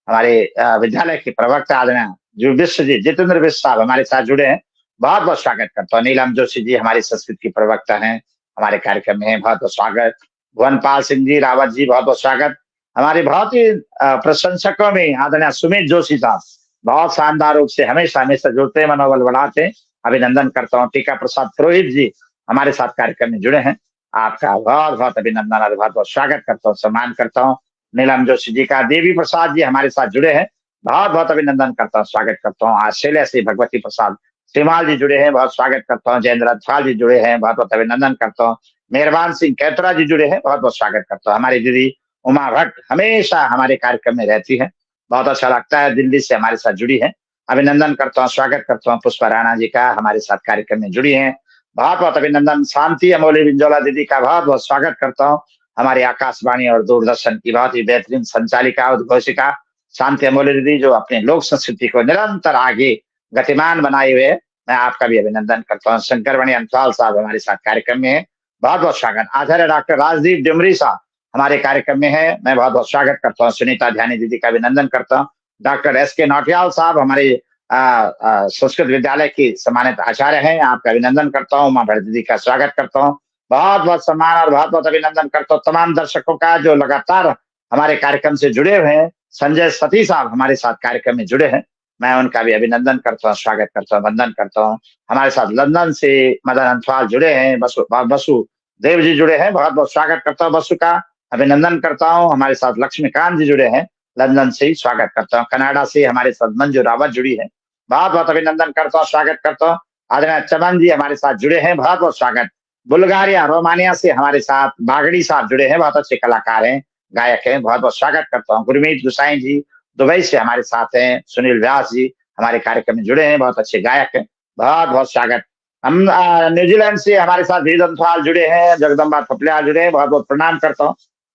हमारे विद्यालय के प्रवक्ता आदरणीय विश्व जी, जितेंद्र विश्व साहब हमारे साथ जुड़े हैं, बहुत बहुत स्वागत करता हूँ। नीलम जोशी जी हमारी संस्कृत की प्रवक्ता हैं, हमारे कार्यक्रम में है, बहुत बहुत स्वागत। भुवनपाल सिंह जी रावत जी, बहुत बहुत स्वागत। हमारे बहुत ही प्रशंसकों में आदरणीय सुमित जोशी साहब, बहुत शानदार रूप से हमेशा हमेशा जुड़ते, मनोबल बढ़ाते, अभिनंदन करता हूँ। टीका प्रसाद पुरोहित जी हमारे साथ कार्यक्रम में जुड़े हैं, आपका बहुत बहुत अभिनंदन और बहुत बहुत स्वागत करता हूँ, सम्मान करता हूँ। नीलम जोशी जी का, देवी प्रसाद जी हमारे साथ जुड़े हैं, बहुत बहुत अभिनंदन करता हूँ, स्वागत करता हूँ। ऑस्ट्रेलिया से भगवती प्रसाद श्रीमाल जी जुड़े हैं, बहुत स्वागत करता हूँ। जयेंद्र अथवाल जी जुड़े हैं, बहुत बहुत अभिनंदन करता हूँ। मेहरबान सिंह कैतरा जी जुड़े हैं, बहुत बहुत स्वागत करता हूँ। हमारी दीदी उमा भट्ट हमेशा हमारे कार्यक्रम में रहती है, बहुत अच्छा लगता है, दिल्ली से हमारे साथ जुड़ी है, अभिनंदन करता हूँ, स्वागत करता हूँ। पुष्पा राणा जी का हमारे साथ कार्यक्रम में जुड़ी है, बहुत बहुत अभिनंदन। शांति अमोली बिंजोला दीदी का बहुत बहुत स्वागत करता हूँ, हमारी आकाशवाणी और दूरदर्शन की बहुत ही बेहतरीन संचालिका, उद्घोषिका शांति अमोली दीदी, जो अपने लोक संस्कृति को निरंतर आगे गतिमान बनाए हुए, मैं आपका भी अभिनंदन करता हूँ। शंकर मणि अंतराल साहब हमारे साथ कार्यक्रम में है, बहुत बहुत स्वागत। आचार्य डॉक्टर राजदीप डिमरी साहब हमारे कार्यक्रम में है, मैं बहुत बहुत स्वागत करता हूँ। सुनीता ध्यानी दीदी का अभिनंदन करता हूँ। Doctor S K. नौटियाल साहब हमारे संस्कृत विद्यालय की सम्मानित आचार्य हैं, आपका अभिनंदन करता हूँ। उमा भट्ट दीदी का स्वागत करता हूँ, बहुत बहुत सम्मान और बहुत बहुत अभिनंदन करता हूँ तमाम दर्शकों का जो लगातार हमारे कार्यक्रम से जुड़े हुए हैं। संजय सती साहब हमारे साथ कार्यक्रम में जुड़े हैं, मैं उनका भी अभिनंदन करता हूँ, स्वागत करता हूँ, वंदन करता हूँ। हमारे साथ लंदन से मदन अंथवाल जुड़े हैं, बसु देव जी जुड़े हैं, बहुत बहुत स्वागत करता हूँ, बसु का अभिनंदन करता हूँ। हमारे साथ लक्ष्मीकांत जी जुड़े हैं, लंदन से ही स्वागत करता हूँ। कनाडा से हमारे साथ मंजू रावत जुड़ी है, बहुत बहुत अभिनंदन करता हूँ, स्वागत करता हूँ। आदरणीय चमन जी हमारे साथ जुड़े हैं, बहुत बहुत स्वागत। बुल्गारिया रोमानिया से हमारे साथ बागड़ी साहब जुड़े हैं, बहुत अच्छे कलाकार हैं, गायक हैं, बहुत बहुत स्वागत करता हूँ। गुरमीत गुसाई जी दुबई से हमारे साथ हैं। सुनील व्यास जी हमारे कार्यक्रम में जुड़े हैं, बहुत अच्छे गायक हैं, बहुत बहुत स्वागत। हम न्यूजीलैंड से हमारे साथ धीरधंथवाल जुड़े हैं, जगदम्बा थपलियाल जुड़े हैं, बहुत बहुत प्रणाम करता हूँ,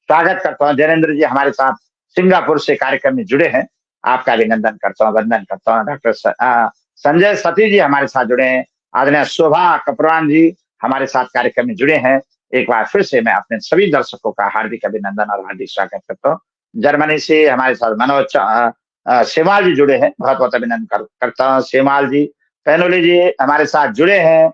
स्वागत करता हूँ। जैनेन्द्र जी हमारे साथ सिंगापुर से कार्यक्रम में जुड़े हैं, आपका अभिनंदन करता हूँ, वंदन करता हूँ। डॉक्टर संजय सती जी हमारे साथ जुड़े हैं, आदरणीय शोभा कपरवान जी हमारे साथ कार्यक्रम में जुड़े हैं। एक बार फिर से मैं अपने सभी दर्शकों का हार्दिक अभिनंदन और हार्दिक स्वागत करता हूँ। जर्मनी से हमारे साथ मनोज शेमाल जी जुड़े हैं, बहुत बहुत अभिनंदन करता हूँ शेमाल जी। पैनोली जी हमारे साथ जुड़े हैं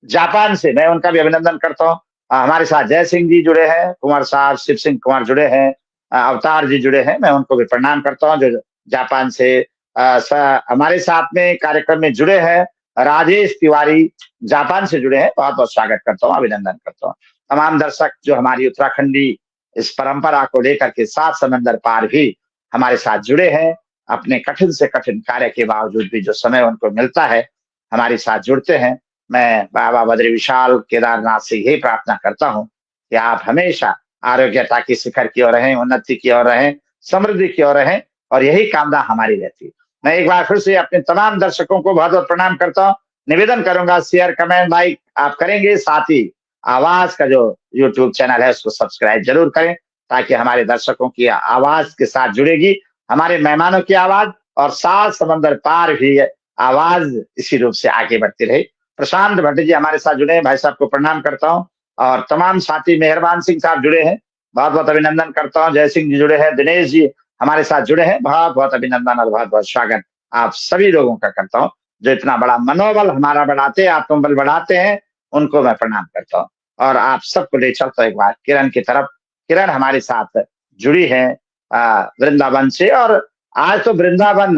जापान से, मैं उनका भी अभिनंदन करता हूँ। हमारे साथ जय सिंह जी जुड़े हैं, कुमार साहब शिव सिंह कुमार जुड़े हैं, अवतार जी जुड़े हैं, मैं उनको भी प्रणाम करता हूँ जो जापान से। हमारे साथ में कार्यक्रम में जुड़े हैं राजेश तिवारी, जापान से जुड़े हैं, बहुत बहुत स्वागत करता हूँ, अभिनंदन करता हूँ। तमाम दर्शक जो हमारी उत्तराखंडी इस परंपरा को लेकर के 7 समंदर पार भी हमारे साथ जुड़े हैं, अपने कठिन से कठिन कार्य के बावजूद भी जो समय उनको मिलता है हमारे साथ जुड़ते हैं। मैं बाबा बद्री विशाल केदारनाथ से यही प्रार्थना करता हूँ कि आप हमेशा आरोग्यता की शिखर की ओर रहें, उन्नति की ओर रहें, समृद्धि की ओर रहें, और यही कामना हमारी रहती है। मैं एक बार फिर से अपने तमाम दर्शकों को बहुत बहुत प्रणाम करता हूँ। निवेदन करूंगा शेयर कमेंट लाइक आप करेंगे, साथ ही आवाज का जो यूट्यूब चैनल है उसको सब्सक्राइब जरूर करें, ताकि हमारे दर्शकों की आवाज के साथ जुड़ेगी हमारे मेहमानों की आवाज, और 7 समंदर पार भी आवाज इसी रूप से आगे बढ़ती रहे। प्रशांत भट्ट जी हमारे साथ जुड़े हैं, भाई साहब को प्रणाम करता हूँ, और तमाम साथी मेहरबान सिंह साहब जुड़े हैं, बहुत बहुत अभिनंदन करता हूँ। जय सिंह जी जुड़े हैं, दिनेश जी हमारे साथ जुड़े हैं, बहुत बहुत अभिनंदन और बहुत बहुत स्वागत आप सभी लोगों का करता हूँ। जो इतना बड़ा मनोबल हमारा बढ़ाते हैं, आत्मबल बढ़ाते हैं, उनको मैं प्रणाम करता हूँ। और आप सबको ले चलता एक बार किरण की तरफ। किरण हमारे साथ जुड़ी है वृंदावन से, और आज तो वृंदावन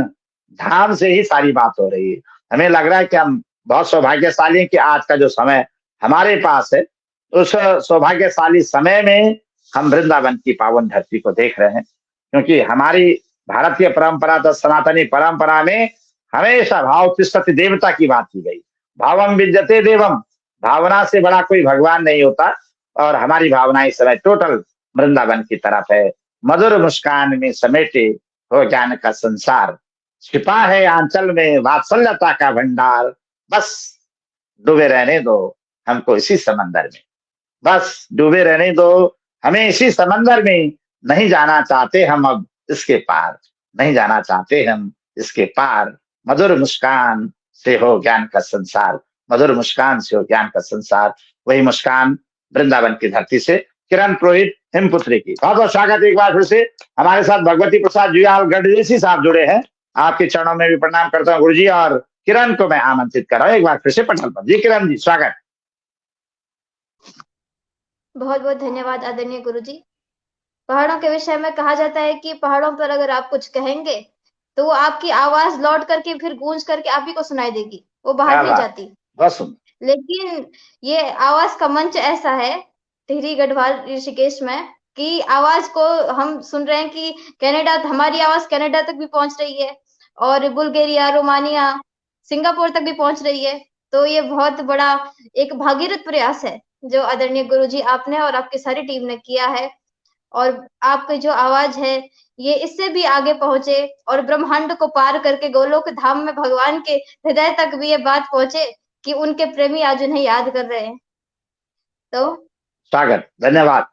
धाम से ही सारी बात हो रही है। हमें लग रहा है कि हम बहुत सौभाग्यशाली हैं कि आज का जो समय हमारे पास है, उस सौभाग्यशाली समय में हम वृंदावन की पावन धरती को देख रहे हैं, क्योंकि हमारी भारतीय परंपरा तो सनातनी परंपरा में हमेशा भाव तिष्ठति देवता की बात की गई। भावम विद्यते देवम, भावना से बड़ा कोई भगवान नहीं होता, और हमारी भावना इस समय टोटल वृंदावन की तरफ है। मधुर मुस्कान में समेटे हो ज्ञान का संसार, छिपा है आंचल में वात्सल्यता का भंडार, बस डूबे रहने दो हमको इसी समंदर में, बस डूबे रहने दो हमें इसी समंदर में, नहीं जाना चाहते हम अब इसके पार, नहीं जाना चाहते हम इसके पार। मधुर मुस्कान से हो ज्ञान का संसार, मधुर मुस्कान से हो ज्ञान का संसार। वही मुस्कान वृंदावन की धरती से किरण पुरोहित हिमपुत्री की। बहुत बहुत स्वागत एक बार फिर से। हमारे साथ भगवती प्रसाद जुयाल गढ़देसी साहब जुड़े हैं, आपके चरणों में भी प्रणाम करता हूँ गुरु जी, और किरण को मैं आमंत्रित कर रहा हूँ एक बार फिर से पटल पर। जी किरण जी स्वागत।
बहुत बहुत धन्यवाद आदरणीय गुरुजी। पहाड़ों के विषय में कहा जाता है कि पहाड़ों पर अगर आप कुछ कहेंगे तो वो आपकी आवाज लौट करके फिर गूंज करके आप ही को सुनाई देगी, वो बाहर नहीं जाती।
बस
लेकिन ये आवाज का मंच ऐसा है टिहरी गढ़वाल ऋषिकेश में कि आवाज को हम सुन रहे हैं कि कनाडा, हमारी आवाज कनाडा तक भी पहुंच रही है, और बुल्गारिया, रोमानिया, सिंगापुर तक भी पहुंच रही है। तो ये बहुत बड़ा एक भागीरथ प्रयास है जो आदरणीय गुरुजी आपने और आपकी सारी टीम ने किया है, और आपकी जो आवाज है ये इससे भी आगे पहुंचे और ब्रह्मांड को पार करके गोलोक धाम में भगवान के हृदय तक भी ये बात पहुंचे कि उनके प्रेमी आज उन्हें याद कर रहे हैं। तो
स्वागत, धन्यवाद।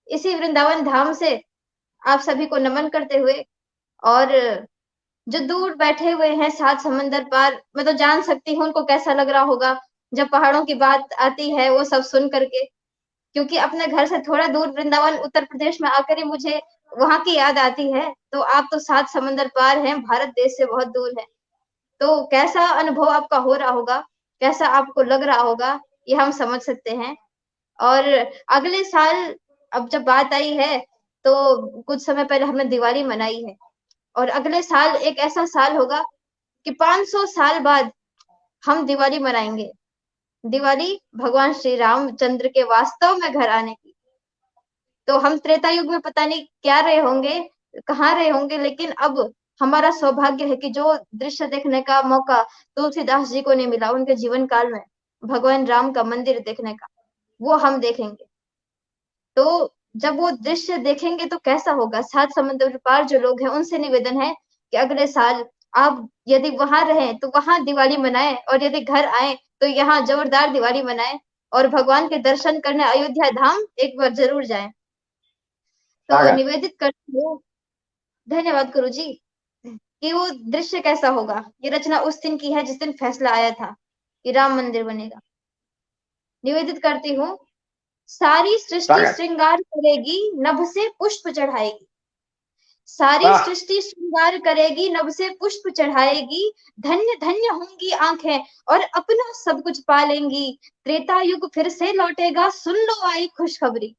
इसी वृंदावन धाम से आप सभी को नमन करते हुए, और जो दूर बैठे हुए हैं 7 समंदर पार, मैं तो जान सकती हूँ उनको कैसा लग रहा होगा जब पहाड़ों की बात आती है वो सब सुन करके, क्योंकि अपने घर से थोड़ा दूर वृंदावन उत्तर प्रदेश में आकर ही मुझे वहां की याद आती है। तो आप तो 7 समंदर पार हैं, भारत देश से बहुत दूर है, तो कैसा अनुभव आपका हो रहा होगा, कैसा आपको लग रहा होगा, ये हम समझ सकते हैं। और अगले साल अब जब बात आई है तो कुछ समय पहले हमने दिवाली मनाई है, और अगले साल एक ऐसा साल होगा कि 500 साल बाद हम दिवाली मनाएंगे। दिवाली भगवान श्री रामचंद्र के वास्तव में घर आने की। तो हम त्रेता युग में पता नहीं क्या रहे होंगे, कहाँ रहे होंगे, लेकिन अब हमारा सौभाग्य है कि जो दृश्य देखने का मौका तुलसीदास जी को नहीं मिला उनके जीवन काल में, भगवान राम का मंदिर देखने का, वो हम देखेंगे। तो जब वो दृश्य देखेंगे तो कैसा होगा। 7 समुद्र पार जो लोग हैं उनसे निवेदन है कि अगले साल आप यदि वहां रहें तो वहां दिवाली मनाएं, और यदि घर आए तो यहाँ जोरदार दिवाली मनाएं, और भगवान के दर्शन करने अयोध्या धाम एक बार जरूर जाएं। तो
स्वागत।
निवेदित करती हूँ, धन्यवाद गुरु जी, कि वो दृश्य कैसा होगा। ये रचना उस दिन की है जिस दिन फैसला आया था कि राम मंदिर बनेगा। निवेदित करती हूँ, सारी सृष्टि
स्वागत।
श्रृंगार करेगी, नभ से पुष्प चढ़ाएगी। सारी
वाह।
सृष्टि श्रृंगार करेगी, नभ से पुष्प चढ़ाएगी। धन्य धन्य होंगी आंखें और अपना सब कुछ पालेंगी। त्रेता युग फिर से लौटेगा, सुन लो आई खुशखबरी।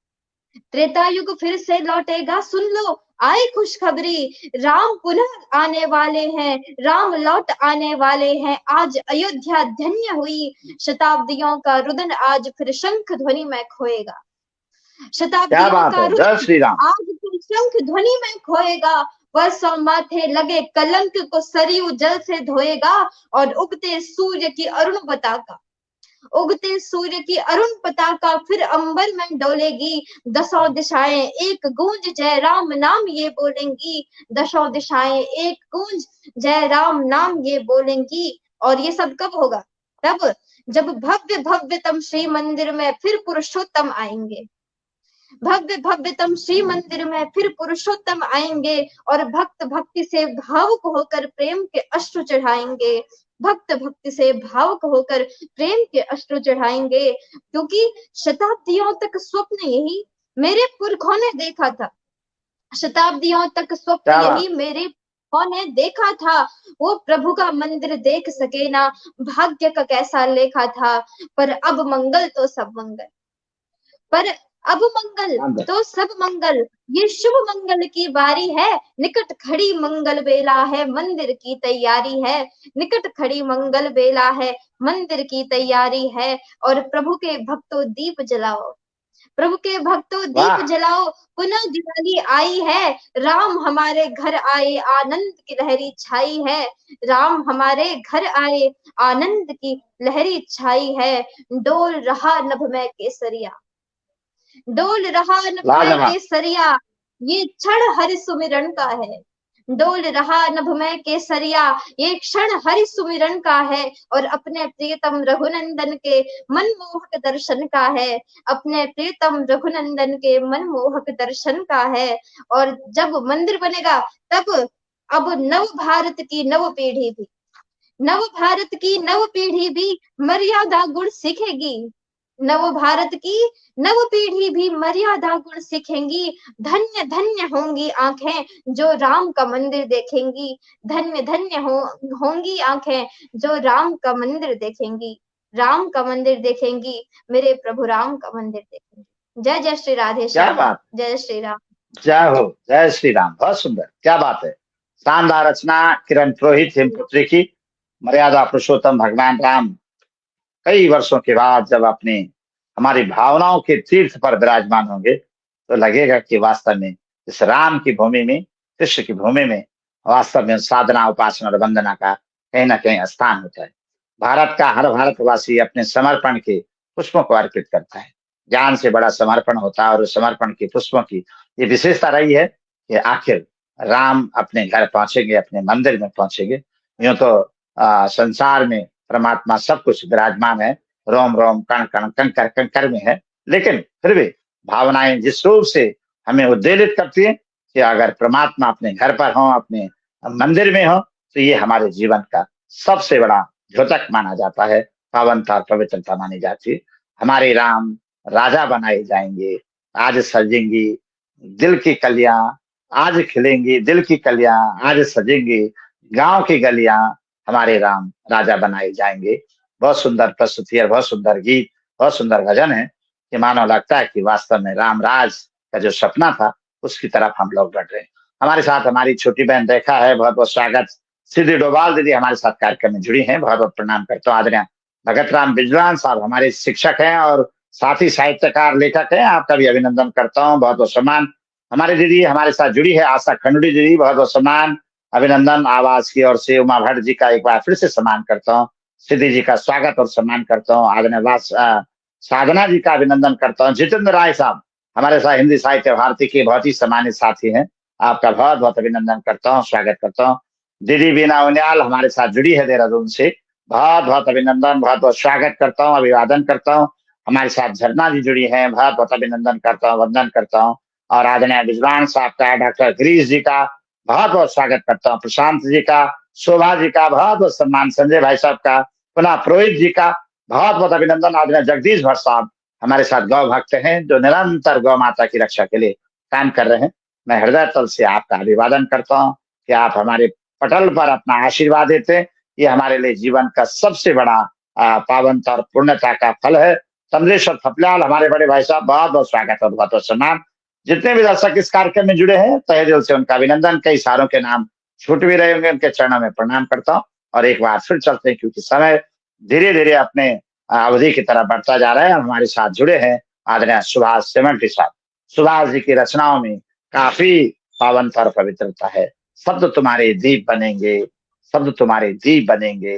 त्रेता युग फिर से लौटेगा, सुन लो आई खुशखबरी। राम पुनः आने वाले हैं, राम लौट आने वाले हैं। आज अयोध्या धन्य हुई, शताब्दियों का रुदन आज फिर शंख ध्वनि में खोएगा।
क्या
शताब्दियों
बात
का
है, जय
रुदन
श्री राम।
आज फिर शंख ध्वनि में खोएगा। वर्षों माथे लगे कलंक को सरयू जल से धोएगा, और उगते सूर्य की अरुण पताका, उगते सूर्य की अरुण पताका फिर अंबर में डोलेगी। दसों दिशाएं एक गूंज जय राम नाम ये बोलेंगी। दसों दिशाएं एक गूंज जय राम नाम ये बोलेंगी। और ये सब कब होगा? तब जब भव्य भव्यतम श्री मंदिर में फिर पुरुषोत्तम आएंगे। भव्य भव्यतम श्री मंदिर में फिर पुरुषोत्तम आएंगे, और भक्त भक्ति से भावुक होकर प्रेम के अश्रु चढ़ाएंगे। भक्त भक्ति से भावुक होकर प्रेम के अश्रु चढ़ाएंगे, क्योंकि शताब्दियों तक स्वप्न यही मेरे पुरखों ने देखा था। शताब्दियों तक स्वप्न
क्या बात।
यही मेरे पुरखों ने देखा था। वो प्रभु का मंदिर देख सके ना, भाग्य का कैसा लेखा था। पर अब मंगल तो सब मंगल, पर अब मंगल तो सब मंगल। ये शुभ मंगल की बारी है, निकट खड़ी मंगल बेला है, मंदिर की तैयारी है। निकट खड़ी मंगल बेला है, मंदिर की तैयारी है। और प्रभु के भक्तों दीप जलाओ, प्रभु के भक्तों
वाह।
दीप जलाओ। पुनः दिवाली आई है, राम हमारे घर आए, आनंद की लहरी छाई है। राम हमारे घर आए, आनंद की लहरी छाई है। डोल रहा नभ में केसरिया, डोल रहा नभ में
लाजवाब।
केसरिया, ये क्षण हरि सुमिरन का है। डोल रहा नभ में केसरिया, ये क्षण हरि सुमिरन का है। और अपने प्रियतम रघुनंदन के मनमोहक दर्शन का है। अपने प्रियतम रघुनंदन के मनमोहक दर्शन का है। और जब मंदिर बनेगा तब अब नव भारत की नव पीढ़ी भी, नव भारत की नव पीढ़ी भी मर्यादा गुण सीखेगी। नव भारत की नव पीढ़ी भी मर्यादा गुण सीखेंगी। धन्य धन्य होंगी आंखें जो राम का मंदिर देखेंगी। धन्य धन्य होंगी आंखें जो राम का मंदिर देखेंगी। राम का मंदिर देखेंगी, मेरे प्रभु राम का मंदिर देखेंगी। जय जय श्री राधे
क्या
श्याम,
बात।
जय श्री राम।
जय हो, जय श्री राम। बहुत सुंदर, क्या बात है। शानदार रचना किरण पुरोहित हिमपुत्री की। मर्यादा पुरुषोत्तम भगवान राम कई वर्षों के बाद जब अपने हमारी भावनाओं के तीर्थ पर विराजमान होंगे तो लगेगा कि वास्तव में इस राम की भूमि में, कृष्ण की भूमि में वास्तव में साधना, उपासना और वंदना का कहीं ना कहीं स्थान होता है। भारत का हर भारतवासी अपने समर्पण के पुष्पों को अर्पित करता है। ज्ञान से बड़ा समर्पण होता है, और उस समर्पण के पुष्पों की ये विशेषता रही है कि आखिर राम अपने घर पहुंचेंगे, अपने मंदिर में पहुंचेंगे। यूं तो संसार में परमात्मा सब कुछ विराजमान है, रोम रोम कण कण कंकर कंकर में है, लेकिन फिर भी भावनाएं जिस रूप से हमें उद्वेलित करती है कि अगर परमात्मा अपने घर पर हो, अपने मंदिर में हो, तो ये हमारे जीवन का सबसे बड़ा द्योतक माना जाता है, पावनता और पवित्रता मानी जाती है। हमारे राम राजा बनाए जाएंगे, आज सजेंगी दिल की कलियां, आज खिलेंगी दिल की कलियां, आज सजेंगी गांव की गलियां, हमारे राम राजा बनाए जाएंगे। बहुत सुंदर प्रस्तुति है, बहुत सुंदर गीत, बहुत सुंदर भजन है कि मानो लगता है कि वास्तव में राम राज का जो सपना था उसकी तरफ हम लोग बढ़ रहे हैं। हमारे साथ हमारी छोटी बहन रेखा है, बहुत बहुत स्वागत। सिद्धि डोभाल दीदी हमारे साथ कार्यक्रम में जुड़ी हैं, बहुत बहुत प्रणाम करता हूँ। आदरणीय भगत राम बिजलान साहब हमारे शिक्षक हैं और साथ ही साहित्यकार लेखक हैं, आपका भी अभिनंदन करता हूँ, बहुत बहुत सम्मान। हमारी दीदी हमारे साथ जुड़ी है आशा खंडूड़ी दीदी, बहुत बहुत सम्मान, अभिनंदन। आवाज की ओर से उमा भट्ट जी का एक बार फिर से सम्मान करता हूँ। सिद्धि जी का स्वागत और सम्मान करता हूँ। आदरणीय साधना जी का अभिनंदन करता हूँ। जितेंद्र राय साहब हमारे साथ हिंदी साहित्य भारती के बहुत ही सम्मानित साथी हैं, आपका बहुत बहुत अभिनंदन करता हूँ, स्वागत करता हूँ। दीदी बीना उनियाल हमारे साथ जुड़ी है देहरादून से। बहुत बहुत अभिनंदन, बहुत बहुत स्वागत करता हूँ, अभिवादन करता हूँ। हमारे साथ झरना जी जुड़ी है, बहुत बहुत अभिनंदन करता हूँ, वंदन करता हूँ। और आदरणीय विद्वान साहब का, डॉक्टर गिरीश जी का बहुत बहुत स्वागत करता हूँ, प्रशांत जी का, शोभा जी का बहुत बहुत सम्मान, संजय भाई साहब का, पुनः पुरोहित जी का बहुत बहुत अभिनंदन। आदरणीय जगदीश भट्ट साहब हमारे साथ गौ भक्त हैं, जो निरंतर गौ माता की रक्षा के लिए काम कर रहे हैं। मैं हृदय तल से आपका अभिवादन करता हूँ कि आप हमारे पटल पर अपना आशीर्वाद देते हैं। ये हमारे लिए जीवन का सबसे बड़ा पावनता और पूर्णता का फल है। चंद्रेश्वर थपलियाल हमारे बड़े भाई साहब, बहुत बहुत स्वागत और बहुत बहुत सम्मान। जितने भी दर्शक इस कार्यक्रम में जुड़े हैं, तहे दिल से उनका अभिनंदन। कई सारों के नाम छूट भी रहे होंगे, उनके चरणों में प्रणाम करता हूँ। और एक बार फिर चलते हैं, क्योंकि समय धीरे धीरे अपने अवधि की तरफ बढ़ता जा रहा है। हमारे साथ जुड़े हैं आदरणीय सुभाष सेमंटी साहब। सुभाष जी की रचनाओं में काफी पावनता और पवित्रता है। शब्द तुम्हारे दीप बनेंगे, शब्द तुम्हारे दीप बनेंगे,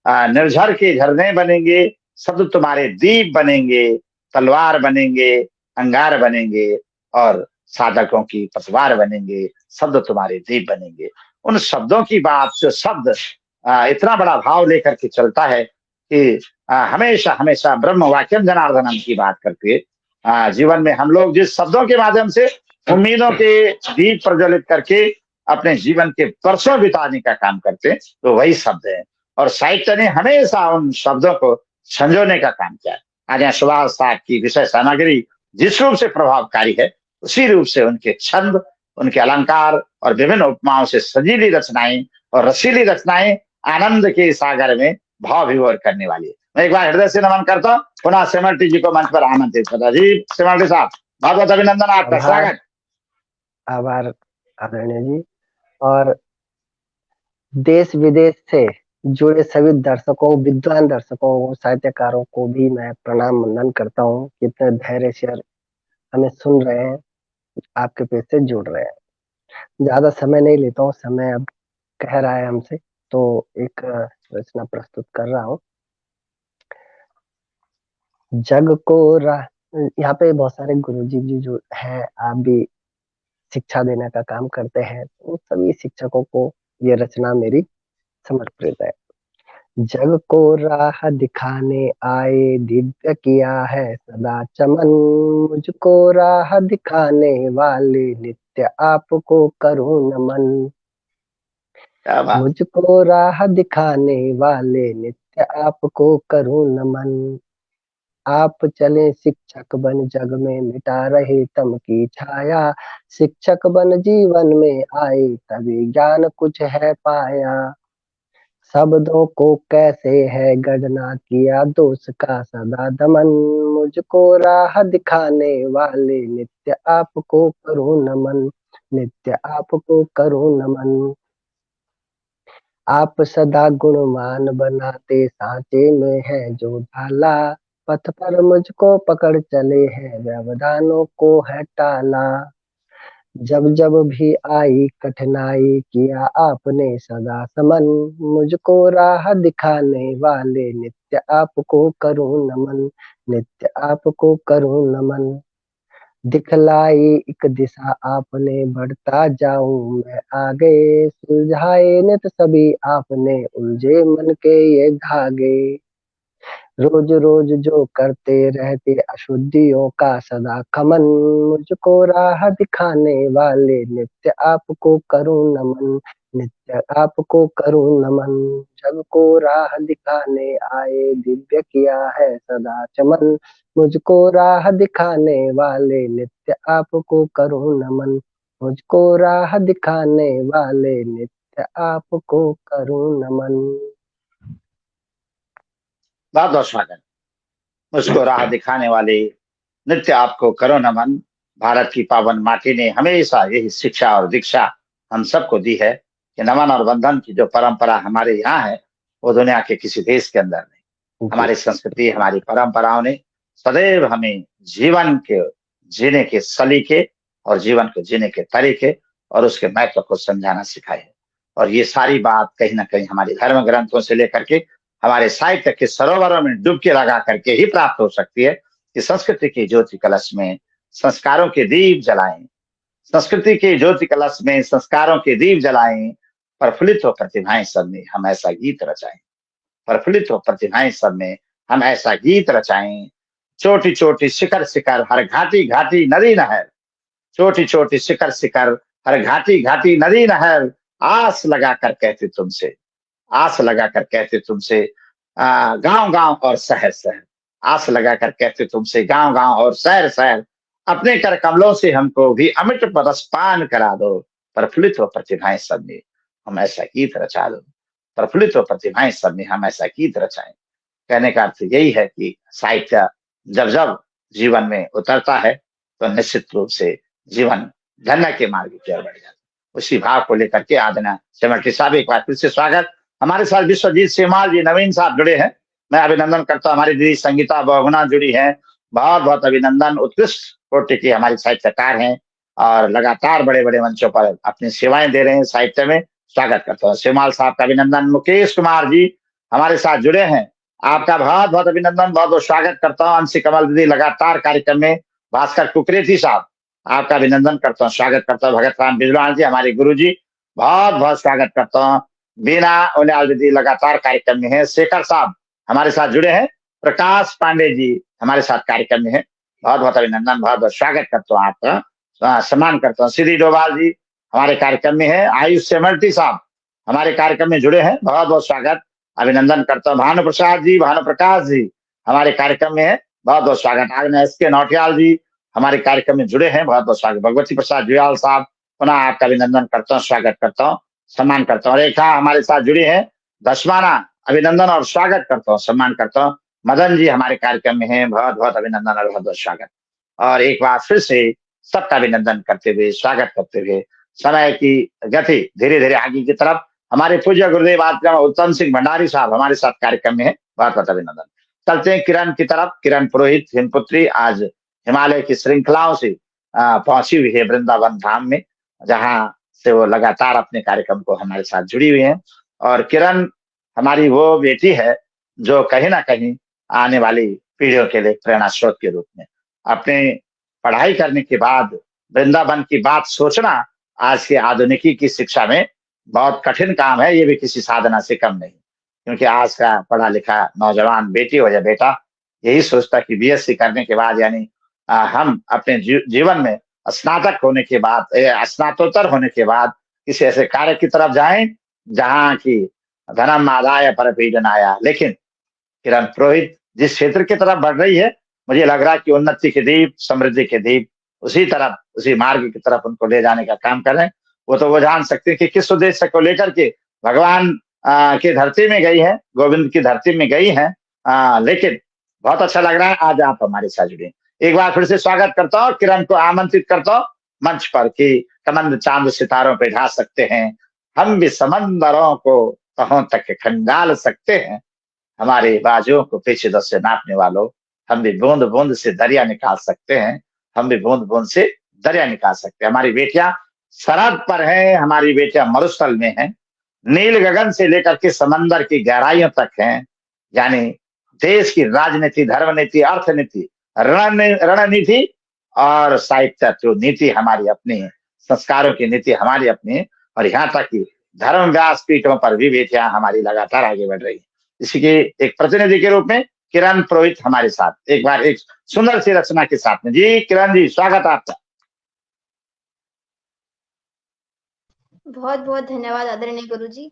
निर्झर के झरने बनेंगे, शब्द तुम्हारे दीप बनेंगे, तलवार बनेंगे, अंगार बनेंगे और साधकों की पतवार बनेंगे, शब्द तुम्हारे दीप बनेंगे। उन शब्दों की बात, जो शब्द इतना बड़ा भाव लेकर के चलता है कि हमेशा हमेशा ब्रह्म वाक्यम जनार्दनम की बात करके जीवन में हम लोग जिस शब्दों के माध्यम से उम्मीदों के दीप प्रज्वलित करके अपने जीवन के वर्षों बिताने का काम करते हैं, तो वही शब्द है। और साहित्य ने हमेशा उन शब्दों को संजोने का काम किया है। आज यहाँ सुभाष साहब की विषय सामग्री जिस रूप से प्रभावकारी है, उसी रूप से उनके छंद, उनके अलंकार और विभिन्न उपमाओं से सजीली रचनाएं और रसीली रचनाएं आनंद के सागर में भाव विभोर करने वाली है। मैं एक बार हृदय से नमन करता हूँ। पुनः सेमल्टी जी को मंच पर आमंत्रित करता जी। सेमल्टी साहब, बहुत बहुत अभिनंदन, आपका स्वागत।
आभार आदरणीय जी। और देश विदेश से जुड़े सभी दर्शकों, विद्वान दर्शकों, साहित्यकारों को भी मैं प्रणाम वंदन करता हूँ। कितने धैर्य से हमें सुन रहे हैं, आपके पेज से जुड़ रहे हैं। ज्यादा समय नहीं लेता हूँ, समय अब कह रहा है हमसे, तो एक रचना प्रस्तुत कर रहा हूँ। जग को राह, यहाँ पे बहुत सारे गुरुजी जी जो हैं, आप भी शिक्षा देने का काम करते हैं, उन सभी शिक्षकों को ये रचना मेरी समर्पित है। जग को राह दिखाने आए, दिव्य किया है सदा चमन, मुझको राह दिखाने वाले नित्य आपको करूं नमन। मुझको राह दिखाने वाले नित्य आपको करूं नमन। आप चले शिक्षक बन जग में, मिटा रहे तम की छाया, शिक्षक बन जीवन में आए, तभी ज्ञान कुछ है पाया। शब्दों को कैसे है गढ़ना, किया दोष का सदा दमन, मुझको राह दिखाने वाले नित्य आपको करूं नमन, नित्य आपको करूं नमन। आप सदा गुणमान बनाते, सांचे में है जो ढाला, पथ पर मुझको पकड़ चले हैं, व्यवधानों को है टाला। जब जब भी आई कठिनाई, किया आपने सदा समन, मुझको राह दिखाने वाले नित्य आपको करूं नमन, नित्य आपको करूं नमन। दिखलाई एक दिशा आपने, बढ़ता जाऊं मैं आगे, सुलझाए नित सभी आपने, उलझे मन के ये धागे। रोज रोज जो करते रहते अशुद्धियों का सदा खमन, मुझको राह दिखाने वाले नित्य आपको करूं नमन, नित्य आपको करूं नमन। जग को राह दिखाने आए, दिव्य किया है सदा चमन, मुझको राह दिखाने वाले नित्य आपको करूं नमन, मुझको राह दिखाने वाले नित्य आपको करूं नमन।
बहुत बहुत स्वागत। मुझको राह दिखाने वाले नित्य आपको करो नमन। भारत की पावन माटी ने हमेशा यही शिक्षा और दीक्षा हम सबको दी है कि नमन और बंधन की जो परंपरा हमारे यहाँ है, वो दुनिया के किसी देश के अंदर नहीं। हमारी संस्कृति, हमारी परंपराओं ने सदैव हमें जीवन के जीने के सलीके और जीवन को जीने के तरीके और उसके महत्व को समझाना सिखाया है। और ये सारी बात कहीं ना कहीं हमारे धर्म ग्रंथों से लेकर के हमारे साहित्य के सरोवरों में डुबकी लगा करके ही प्राप्त हो सकती है कि संस्कृति के ज्योति कलश में संस्कारों के दीप जलाएं, संस्कृति के ज्योति कलश में संस्कारों के दीप जलाएं, प्रफुल्लित हो प्रतिभाएं सब में हम ऐसा गीत रचाएं। प्रफुल्लित हो प्रतिभाएं सब में हम ऐसा गीत रचाएं। चोटी चोटी शिखर शिखर हर घाटी घाटी नदी नहर, चोटी चोटी शिखर शिखर हर घाटी घाटी नदी नहर, आस लगा कर कहते तुमसे, आस लगा कर कहते तुमसे गांव गांव और शहर शहर, आस लगा कर कहते तुमसे गांव गांव और शहर शहर, अपने कर कमलों से हमको भी अमिट रस पान करा दो। प्रफुल्लित हो प्रतिभाएं सब में हम ऐसा गीत रचा दो। प्रफुल्लित हो प्रतिभाएं सब में हम ऐसा गीत रचाएं। कहने का अर्थ यही है कि साहित्य जब जब जीवन में उतरता है तो निश्चित रूप से जीवन धन्य के मार्ग की ओर बढ़ जाता है। उसी भाव को लेकर के आदना सेमल्टी साहब एक बार फिर से स्वागत। हमारे साथ विश्वजीत सेमाल जी, नवीन साहब जुड़े हैं, मैं अभिनंदन करता हूँ। हमारी दीदी संगीता बहुगुणा जुड़ी है, बहुत बहुत अभिनंदन। उत्कृष्ट कोटि की हमारी साहित्यकार हैं और लगातार बड़े बड़े मंचों पर अपनी सेवाएं दे रहे हैं साहित्य में। स्वागत करता हूँ सेमाल साहब का अभिनंदन। मुकेश कुमार जी हमारे साथ जुड़े हैं, आपका बहुत बहुत अभिनंदन, बहुत बहुत स्वागत करता हूँ। अंशी कमल दीदी लगातार कार्यक्रम में। भास्कर कुकरेती साहब आपका अभिनंदन करता हूँ, स्वागत करता हूँ। भगत राम बिजवाल जी हमारे गुरु जी, बहुत बहुत स्वागत करता हूँ। बीना उनियाल दीदी लगातार कार्यक्रम में है। शेखर साहब हमारे साथ जुड़े हैं। प्रकाश पांडे जी हमारे साथ कार्यक्रम में है, बहुत बहुत अभिनंदन, बहुत बहुत स्वागत करता हूँ आपका, सम्मान करता हूँ। सिद्धि डोभाल जी हमारे कार्यक्रम में है। आयुष सेमल्टी साहब हमारे कार्यक्रम में जुड़े हैं, बहुत बहुत स्वागत अभिनंदन करता हूँ। भानु प्रसाद जी, भानु प्रकाश जी हमारे कार्यक्रम में है, बहुत बहुत स्वागत। आगे एसके नौटियाल जी हमारे कार्यक्रम में जुड़े हैं, बहुत बहुत स्वागत। भगवती प्रसाद जुयाल साहब पुनः आपका अभिनंदन करता हूँ, स्वागत करता हूँ, सम्मान करता हूँ। रेखा हमारे साथ जुड़ी है, दसवाना अभिनंदन और स्वागत करता हूँ, सम्मान करता हूँ। मदन जी हमारे कार्यक्रम में है, बहुत बहुत अभिनंदन और बहुत बहुत स्वागत। और एक बार फिर से सबका अभिनंदन करते हुए, स्वागत करते हुए, समय की गति धीरे धीरे आगे की तरफ, हमारे पूज्य गुरुदेव आत्मा उत्तम सिंह भंडारी साहब हमारे साथ कार्यक्रम में है, बहुत बहुत अभिनंदन। चलते हैं किरण की तरफ। किरण पुरोहित हिमपुत्री आज हिमालय की श्रृंखलाओं से पहुंची हुई है वृंदावन धाम में, जहां से वो लगातार अपने कार्यक्रम को हमारे साथ जुड़ी हुई है। और किरण हमारी वो बेटी है जो कहीं ना कहीं आने वाली पीढ़ियों के लिए प्रेरणा स्रोत के रूप में, अपने पढ़ाई करने के बाद वृंदावन की बात सोचना आज के आधुनिकी की शिक्षा में बहुत कठिन काम है, ये भी किसी साधना से कम नहीं। क्योंकि आज का पढ़ा लिखा नौजवान बेटी हो या बेटा यही सोचता कि बीएससी करने के बाद यानी हम अपने जीवन में स्नातक होने के बाद, स्नातोत्तर होने के बाद किसी ऐसे कार्य की तरफ जाएं जहां की धनम आदाय पर पीडनाया। लेकिन किरण पुरोहित जिस क्षेत्र की तरफ बढ़ रही है, मुझे लग रहा है कि उन्नति के दीप, समृद्धि के दीप उसी तरफ, उसी मार्ग की तरफ उनको ले जाने का काम कर रहे हैं। वो तो वो जान सकते हैं कि किस उद्देश्य को लेकर के भगवान की धरती में गई है, गोविंद की धरती में गई है। लेकिन बहुत अच्छा लग रहा है आज आप हमारे साथ जुड़े। एक बार फिर से स्वागत करता हूँ, किरण को आमंत्रित करता हूँ मंच पर कि कमंद चांद सितारों पे ढा सकते हैं, हम भी समंदरों को कहों तक खंगाल सकते हैं, हमारे बाजुओं को पेचीदों से नापने वालों, हम भी बूंद बूंद से दरिया निकाल सकते हैं, हम भी बूंद बूंद से दरिया निकाल सकते हैं। हमारी बेटियां सरहद पर हैं, हमारी बेटियां मरुस्थल में हैं, नील गगन से लेकर के समंदर की गहराइयों तक हैं। यानी देश की राजनीति, धर्म नीति, अर्थनीति, रणनीति और साहित्य नीति हमारी अपनी है, संस्कारों की नीति हमारी अपनी है। और यहाँ तक कि धर्म व्यासपीठों पर भी बेटियां हमारी लगातार आगे बढ़ रही है। इसी के एक प्रतिनिधि के रूप में किरण पुरोहित हमारे साथ एक बार एक सुंदर सी रचना के साथ में। जी किरण जी, स्वागत आपका।
बहुत बहुत धन्यवाद आदरणीय गुरु जी।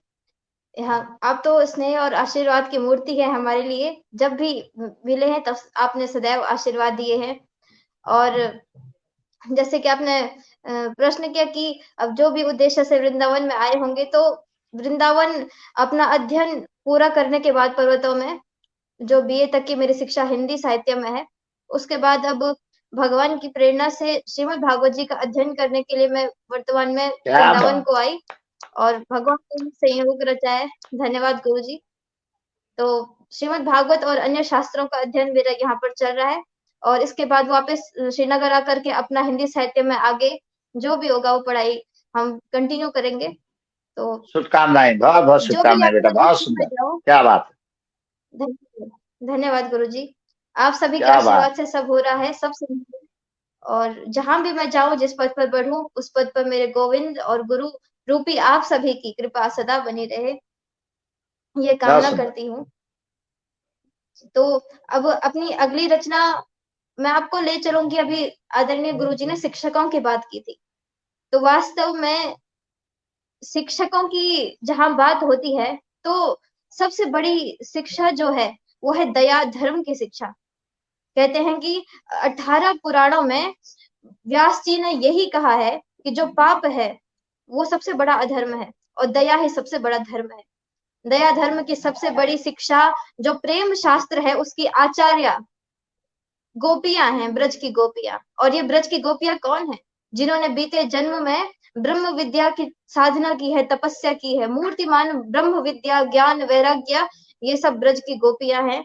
यहाँ आप तो स्नेह और आशीर्वाद की मूर्ति है हमारे लिए, जब भी मिले हैं तब आपने सदैव आशीर्वाद दिए हैं। और जैसे कि आपने प्रश्न किया कि अब जो भी उद्देश्य से वृंदावन में आए होंगे, तो वृंदावन अपना अध्ययन पूरा करने के बाद पर्वतों में जो बीए तक की मेरी शिक्षा हिंदी साहित्य में है, उसके बाद अब भगवान की प्रेरणा से श्रीमद् भागवत जी का अध्ययन करने के लिए मैं वर्तमान में वृंदावन को आई और भगवान ने संयोग रचा है। धन्यवाद गुरु जी। तो श्रीमद् भागवत और अन्य शास्त्रों का अध्ययन मेरा यहाँ पर चल रहा है और इसके बाद वापस श्रीनगर आकर के अपना हिंदी साहित्य में आगे जो भी होगा वो पढ़ाई हम कंटिन्यू करेंगे। तो
शुभकामनाएं, बहुत बहुत शुभकामनाएं बेटा, बहुत सुंदर, क्या बात है।
धन्यवाद गुरु जी। आप सभी के आशीर्वाद से सब हो रहा है, सब और जहां भी मैं जाऊं, जिस पद पर बढ़ूं, उस पद पर मेरे गोविंद और गुरु रूपी आप सभी की कृपा सदा बनी रहे, ये कामना करती हूँ। तो अब अपनी अगली रचना मैं आपको ले चलूंगी। अभी आदरणीय गुरुजी ने शिक्षकों की बात की थी, तो वास्तव में शिक्षकों की जहां बात होती है तो सबसे बड़ी शिक्षा जो है वो है दया धर्म की शिक्षा। कहते हैं कि 18 पुराणों में व्यास जी ने यही कहा है कि जो पाप है वो सबसे बड़ा अधर्म है और दया ही सबसे बड़ा धर्म है। दया धर्म की सबसे बड़ी शिक्षा जो प्रेम शास्त्र है उसकी आचार्य गोपियां हैं, ब्रज की गोपियां। और ये ब्रज की गोपियां कौन है? जिन्होंने बीते जन्म में ब्रह्म विद्या की साधना की है, तपस्या की है, मूर्तिमान ब्रह्म विद्या ज्ञान वैराग्य, ये सब ब्रज की गोपियां हैं।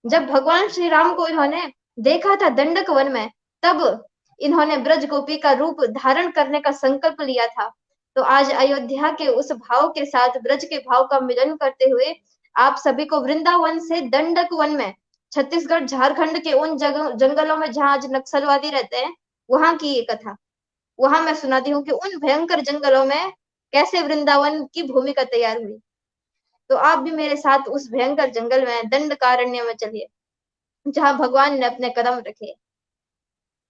जब भगवान श्री राम को इन्होंने देखा था दंडक वन में, तब इन्होंने ब्रज गोपी का रूप धारण करने का संकल्प लिया था। तो आज अयोध्या के उस भाव के साथ ब्रज के भाव का मिलन करते हुए आप सभी को वृंदावन से दंडक वन में, छत्तीसगढ़ झारखंड के उन जंगलों में जहां आज नक्सलवादी रहते हैं, वहां की ये कथा वहां मैं सुनाती हूँ कि उन भयंकर जंगलों में कैसे वृंदावन की भूमिका तैयार हुई। तो आप भी मेरे साथ उस भयंकर जंगल में दंडकारण्य में चलिए, जहां भगवान ने अपने कदम रखे।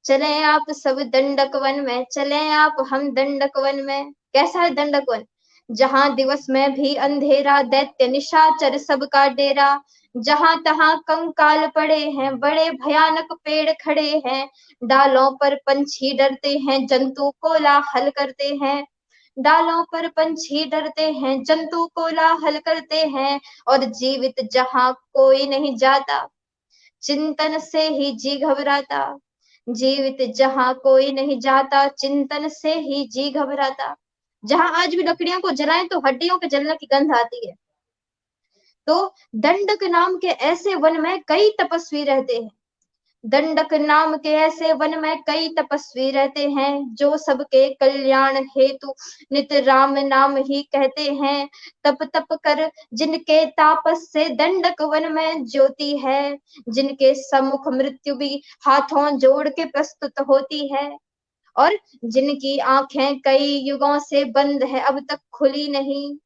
चले आप सब दंडक वन में, चले आप हम दंडक वन में। कैसा है दंडक वन? जहां दिवस में भी अंधेरा, दैत्य निशाचर सबका डेरा, जहां तहां कंकाल पड़े हैं, बड़े भयानक पेड़ खड़े हैं, डालों पर पंछी डरते हैं, जंतु कोलाहल करते हैं, डालों पर पंछी डरते हैं, जंतु कोलाहल करते हैं, और जीवित जहां कोई नहीं जाता, चिंतन से ही जी घबराता, जीवित जहां कोई नहीं जाता, चिंतन से ही जी घबराता। जहां आज भी लकड़ियों को जलाएं तो हड्डियों के जलने की गंध आती है। तो दंडक नाम के ऐसे वन में कई तपस्वी रहते हैं, दंडक नाम के ऐसे वन में कई तपस्वी रहते हैं, जो सबके कल्याण हेतु नित राम नाम ही कहते हैं। तप तप कर जिनके तापस से दंडक वन में ज्योति है, जिनके सम्मुख मृत्यु भी हाथों जोड़ के प्रस्तुत होती है, और जिनकी आंखें कई युगों से बंद है अब तक खुली नहीं,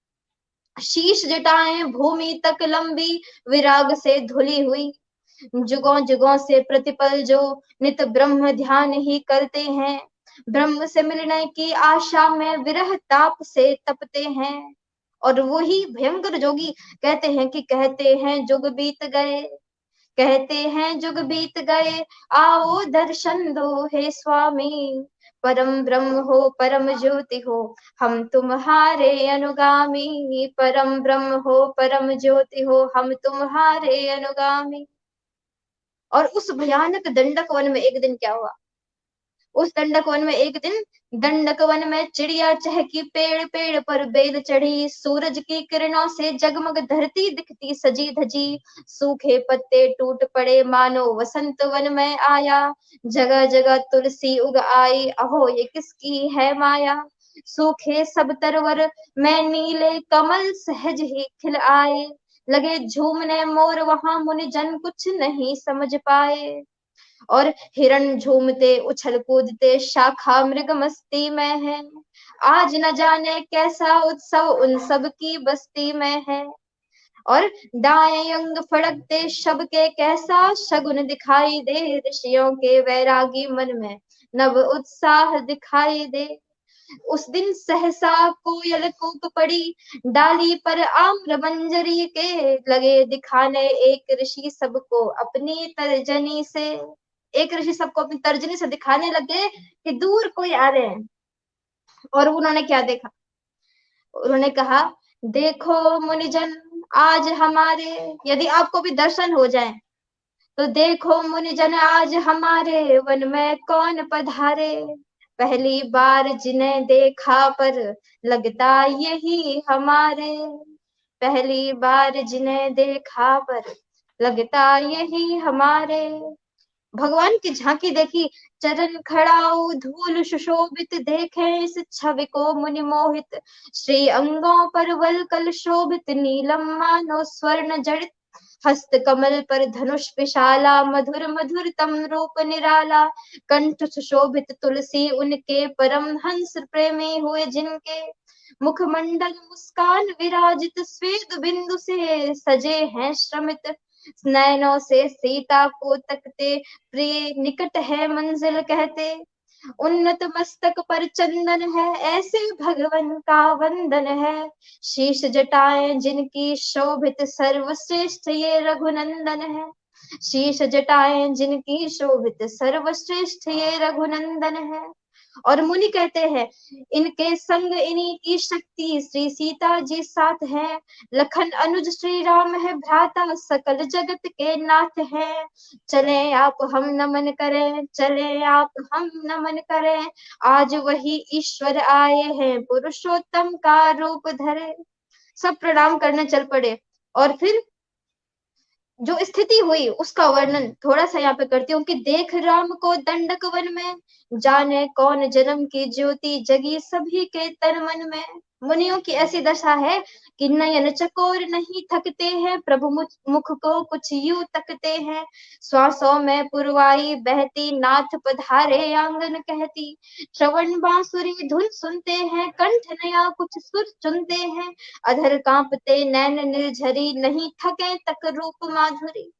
शीश जटाएं भूमि तक लंबी विराग से धुली हुई, जुगों जुगों से प्रतिपल जो नित ब्रह्म ध्यान ही करते हैं, ब्रह्म से मिलने की आशा में विरह ताप से तपते हैं। और वही भयंकर जोगी कहते हैं जुग बीत गए, कहते हैं जुग बीत गए, आओ दर्शन दो हे स्वामी, परम ब्रह्म हो परम ज्योति हो हम तुम्हारे अनुगामी, परम ब्रह्म हो परम ज्योति हो हम तुम्हारे अनुगामी। और उस भयानक दंडक वन में एक दिन क्या हुआ? उस दंडक वन में एक दिन दंडक वन में चिड़िया चहकी, पेड़ पेड़ पर बेल चढ़ी, सूरज की किरणों से जगमग धरती दिखती सजी धजी, सूखे पत्ते टूट पड़े मानो वसंत वन में आया, जगह जगह तुलसी उग आई, अहो ये किसकी है माया, सूखे सब तरवर में नीले कमल सहज ही खिल आए, लगे झूमने मोर वहां मुनि जन कुछ नहीं समझ पाए, और हिरण झूमते उछल कूदते शाखा मृग मस्ती में है, आज न जाने कैसा उत्सव उन सब की बस्ती में है, और दाएं अंग फड़कते शब के कैसा शगुन दिखाई दे, ऋषियों के वैरागी मन में नव उत्साह दिखाई दे। उस दिन सहसा कोयल कूक पड़ी, डाली पर आम्र मंजरी के, लगे दिखाने एक ऋषि सबको अपनी तर्जनी से, एक ऋषि सबको अपनी तर्जनी से दिखाने लगे कि दूर कोई आ रहे हैं। और उन्होंने क्या देखा? उन्होंने कहा, देखो मुनिजन आज हमारे, यदि आपको भी दर्शन हो जाए तो देखो मुनिजन आज हमारे वन में कौन पधारे, पहली बार जिन्हें देखा पर लगता यही हमारे, पहली बार जिन्हें देखा पर लगता यही हमारे। भगवान की झांकी देखी, चरण खड़ाऊ धूल सुशोभित, देखे इस छवि को मुनि मोहित, श्री अंगों पर वलकल शोभित, नीलम मानो स्वर्ण जड़ित, हस्त कमल पर धनुष विशाला, मधुर मधुर तम रूप निराला। कंठ सुशोभित तुलसी उनके, परम हंस प्रेमी हुए जिनके। मुखमंडल मुस्कान विराजित, स्वेद बिंदु से सजे हैं श्रमित। नयनों से सीता को तकते, प्रिय निकट है मंजिल कहते। उन्नत मस्तक पर चंदन है, ऐसे भगवन का वंदन है। शीश जटाएं जिनकी शोभित, सर्वश्रेष्ठ ये रघुनंदन है। शीश जटाएं जिनकी शोभित, सर्वश्रेष्ठ ये रघुनंदन है। और मुनि कहते हैं, इनके संग इन्हीं की शक्ति, श्री सीता जी साथ हैं। लखन अनुज श्री राम है भ्राता, सकल जगत के नाथ हैं। चले आप हम नमन करें, चले आप हम नमन करें। आज वही ईश्वर आए हैं, पुरुषोत्तम का रूप धरे। सब प्रणाम करने चल पड़े। और फिर जो स्थिति हुई उसका वर्णन थोड़ा सा यहाँ पे करती हूँ कि देख राम को दंडक वन में, जाने कौन जन्म की ज्योति, जगी सभी के तन मन में। मुनियों की ऐसी दशा है कि नयन चकोर नहीं थकते हैं, प्रभु मुख को कुछ यूं तकते हैं। श्वासों में पुरवाई बहती, नाथ पधारे आंगन कहती। श्रवण बांसुरी धुन सुनते हैं, कंठ नया कुछ सुर चुनते हैं। अधर कांपते नैन निर्झरी, नहीं थके तक रूप माधुरी।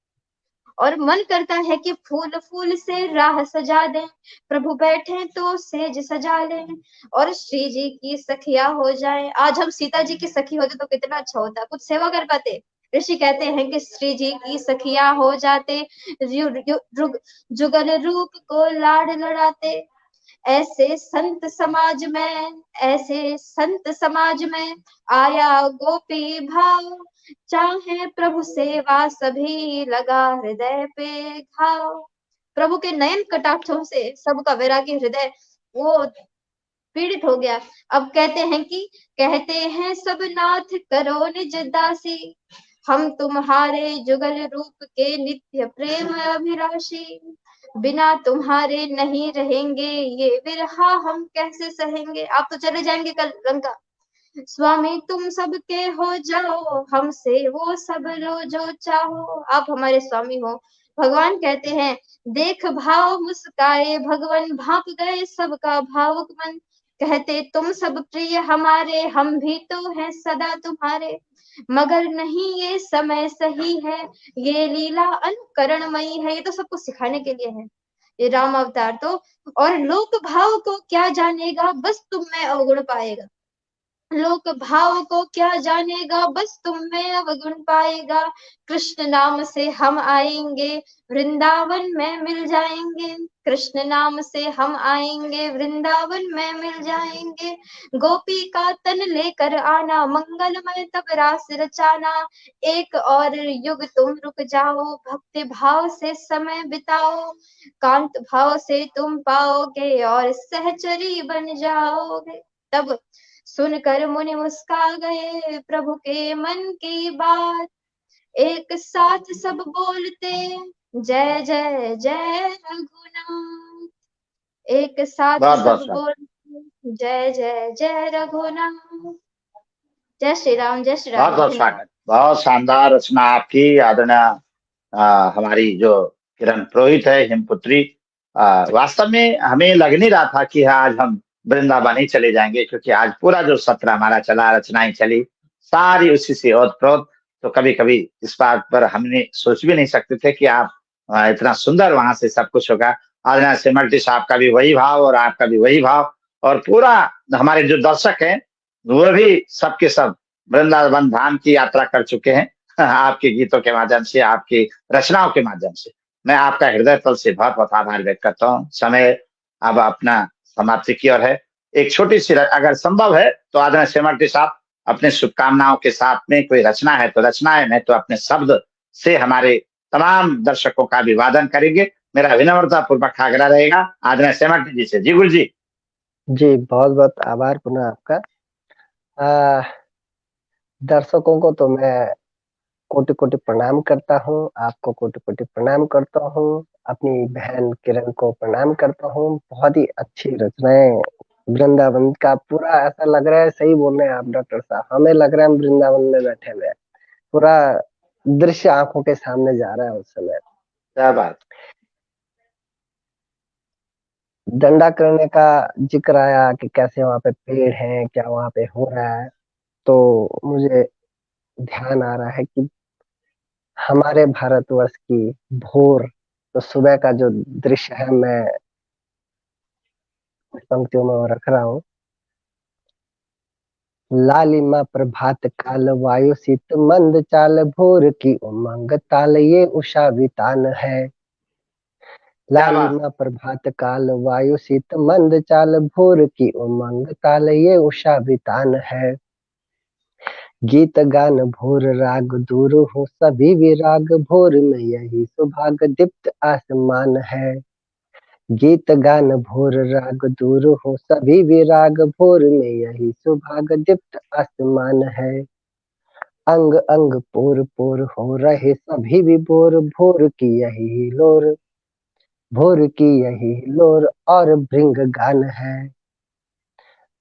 और मन करता है कि फूल फूल से राह सजा दें, प्रभु बैठे तो सेज सजा लें, और श्री जी की सखिया हो जाए। आज हम सीता जी की सखी होते तो कितना अच्छा होता, कुछ सेवा कर पाते। ऋषि कहते हैं कि श्री जी की सखिया हो जाते, जुगल रूप को लाड लड़ाते। ऐसे संत समाज में, ऐसे संत समाज में आया गोपी भाव। चाहे प्रभु सेवा सभी, लगा हृदय पे घाव। प्रभु के नयन कटाक्षों से सबका वैरागी हृदय वो पीड़ित हो गया। अब कहते हैं सब नाथ करो निज दासी, हम तुम्हारे जुगल रूप के नित्य प्रेम अभिलाषी। बिना तुम्हारे नहीं रहेंगे ये विरहा, हम कैसे सहेंगे। आप तो चले जाएंगे कल लंका। स्वामी तुम सबके हो जाओ, हमसे वो सब लो जो चाहो। आप हमारे स्वामी हो। भगवान कहते हैं, देख भाव मुस्काए भगवन, भाप गए सबका भावुक मन। कहते तुम सब प्रिय हमारे, हम भी तो हैं सदा तुम्हारे। मगर नहीं ये समय सही है, ये लीला अनुकरणमयी है। ये तो सबको सिखाने के लिए है, ये राम अवतार तो। और लोक भाव को क्या जानेगा, बस तुम में अवगुण पाएगा। लोक भाव को क्या जानेगा, बस तुम में अवगुण पाएगा। कृष्ण नाम से हम आएंगे, वृंदावन में मिल जाएंगे। कृष्ण नाम से हम आएंगे, वृंदावन में मिल जाएंगे। गोपी का तन लेकर आना, मंगलमय तब रास रचाना। एक और युग तुम रुक जाओ, भक्ति भाव से समय बिताओ। कांत भाव से तुम पाओगे, और सहचरी बन जाओगे। तब सुनकर मुनि मुस्का गए, प्रभु के मन की बात। एक साथ सब बोलते, जय जय जय रघुनाथ। एक साथ
बहुत
सब
बहुत स्वागत।
बोलते, जय जय जय रघुनाथ। जय श्री राम, जय श्री
बहुत
राम।
बहुत
धन्यवाद।
स्वागत। बहुत शानदार रचना आपकी आदरणीय हमारी जो किरण पुरोहित है, हिमपुत्री। वास्तव में हमें लग नहीं रहा था कि आज हम वृंदावन ही चले जाएंगे, क्योंकि आज पूरा जो सत्र हमारा चला, रचनाएं चली, सारी उसी से ओतप्रोत। तो कभी कभी इस बात पर हमने सोच भी नहीं सकते थे कि आप इतना सुंदर वहां से सब कुछ होगा। आदरणीय सिमल्टी साहब का भी वही भाव और आपका भी वही भाव, और पूरा हमारे जो दर्शक हैं वो भी सबके सब वृंदावन धाम की यात्रा कर चुके हैं आपके गीतों के माध्यम से, आपकी रचनाओं के माध्यम से। मैं आपका हृदय तल से बहुत बहुत आभार व्यक्त करता हूँ। समय अब अपना समाप्ति की ओर है। एक छोटी सी अगर संभव है तो आदरणीय श्रीमती साहब अपने शुभकामनाओं के साथ में कोई रचना है तो रचना है, नहीं तो अपने शब्द से हमारे तमाम दर्शकों का अभिवादन करेंगे। मेरा विनम्रता पूर्वक आग्रह रहेगा आदरणीय श्रीमती जी से। जी गुरु जी।
जी बहुत बहुत आभार पुनः आपका। दर्शकों को तो मैं कोटि कोटि प्रणाम करता हूँ, आपको कोटि कोटि प्रणाम करता हूँ, अपनी बहन किरण को प्रणाम करता हूँ। बहुत ही अच्छी रचनाएं, वृंदावन का पूरा ऐसा लग रहा है, सही बोल रहे हैं आप डॉक्टर साहब, हमें लग रहा है हम वृंदावन में बैठे हुए हैं। पूरा दृश्य आंखों के सामने जा रहा है उस समय।
क्या बात।
डंडा करने का जिक्र आया कि कैसे वहां पे पेड़ हैं, क्या वहां पे हो रहा है, तो मुझे ध्यान आ रहा है कि हमारे भारतवर्ष की भोर, तो सुबह का जो दृश्य है, मैं कुछ पंक्तियों में वो रख रहा हूँ। लालिमा प्रभात काल, वायु शीत मंद चाल, भोर की उमंग ताल, ये उषा वितान है।
क्या बात।
लालिमा प्रभात काल, वायु शीत मंद चाल, भोर की उमंग ताल, ये उषा वितान है। गीत गान भोर राग दूर हो सभी विराग, भोर में यही सुभाग दीप्त आसमान है। गीत गान भोर राग दूर हो सभी विराग, भोर में यही सुभाग दीप्त आसमान है। अंग अंग पोर पोर हो रहे सभी विभोर, भोर की यही लोर, भोर की यही लोर और भृंग गान है।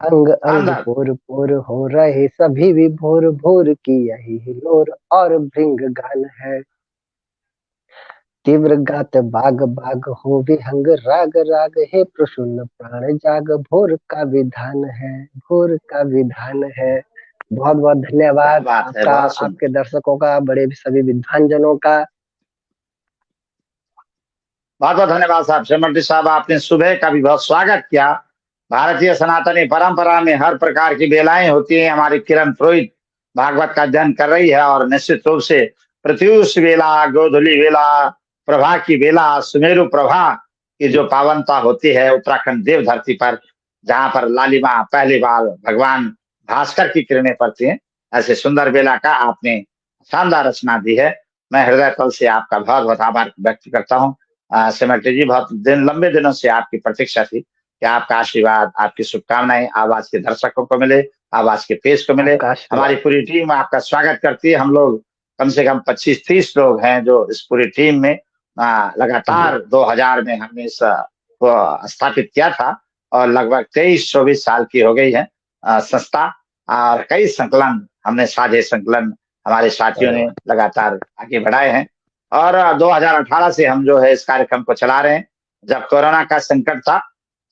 अंग अंग
शानदार।
पोर पोर हो रहे सभी विभोर, भोर की यही लोर और भृंग गान है। तीव्र गात बाग बाग हो विहंग राग राग, हे प्रसून्न प्राण जाग, भोर का विधान है, भोर का विधान है। बहुत बहुत
क्या
धन्यवाद
बात है,
आपका,
बहुत सुंदर।
आपके दर्शकों का, बड़े सभी विद्वान जनों का।
बहुत बहुत धन्यवाद साहब सेमल्टी साहब, आपने सुबह का भी बहुत स्वागत किया। भारतीय सनातनी परंपरा में हर प्रकार की बेलाएं होती हैं। हमारी किरण पुरोहित भागवत का अध्ययन कर रही है और निश्चित रूप से प्रत्यूष वेला, गोधूली वेला, प्रभा की वेला, सुमेरु प्रभा की जो पावनता होती है उत्तराखंड देव धरती पर, जहां पर लालिमा पहली बार भगवान भास्कर की किरणें पड़ती हैं, ऐसे सुंदर बेला का आपने शानदार रचना दी है। मैं हृदय तल से आपका बहुत बहुत आभार व्यक्त करता हूँ। सिमरती जी, बहुत लंबे दिनों से आपकी प्रतीक्षा थी कि आपका आशीर्वाद, आपकी शुभकामनाएं आवाज के दर्शकों को मिले, आवाज के पेज को मिले।
आपका
हमारी
आशीर्वाद।
पूरी टीम आपका स्वागत करती है। हम लोग कम से कम 25-30 लोग हैं जो इस पूरी टीम में
जी।
लगातार 2000 में हमने इस को स्थापित किया था और लगभग 23-24 साल की हो गई है संस्था। और कई संकलन हमने, साझे संकलन हमारे साथियों
अरे
ने
वाह।
लगातार आगे बढ़ाए हैं। और 2018 से हम जो है इस कार्यक्रम को चला रहे हैं। जब कोरोना का संकट था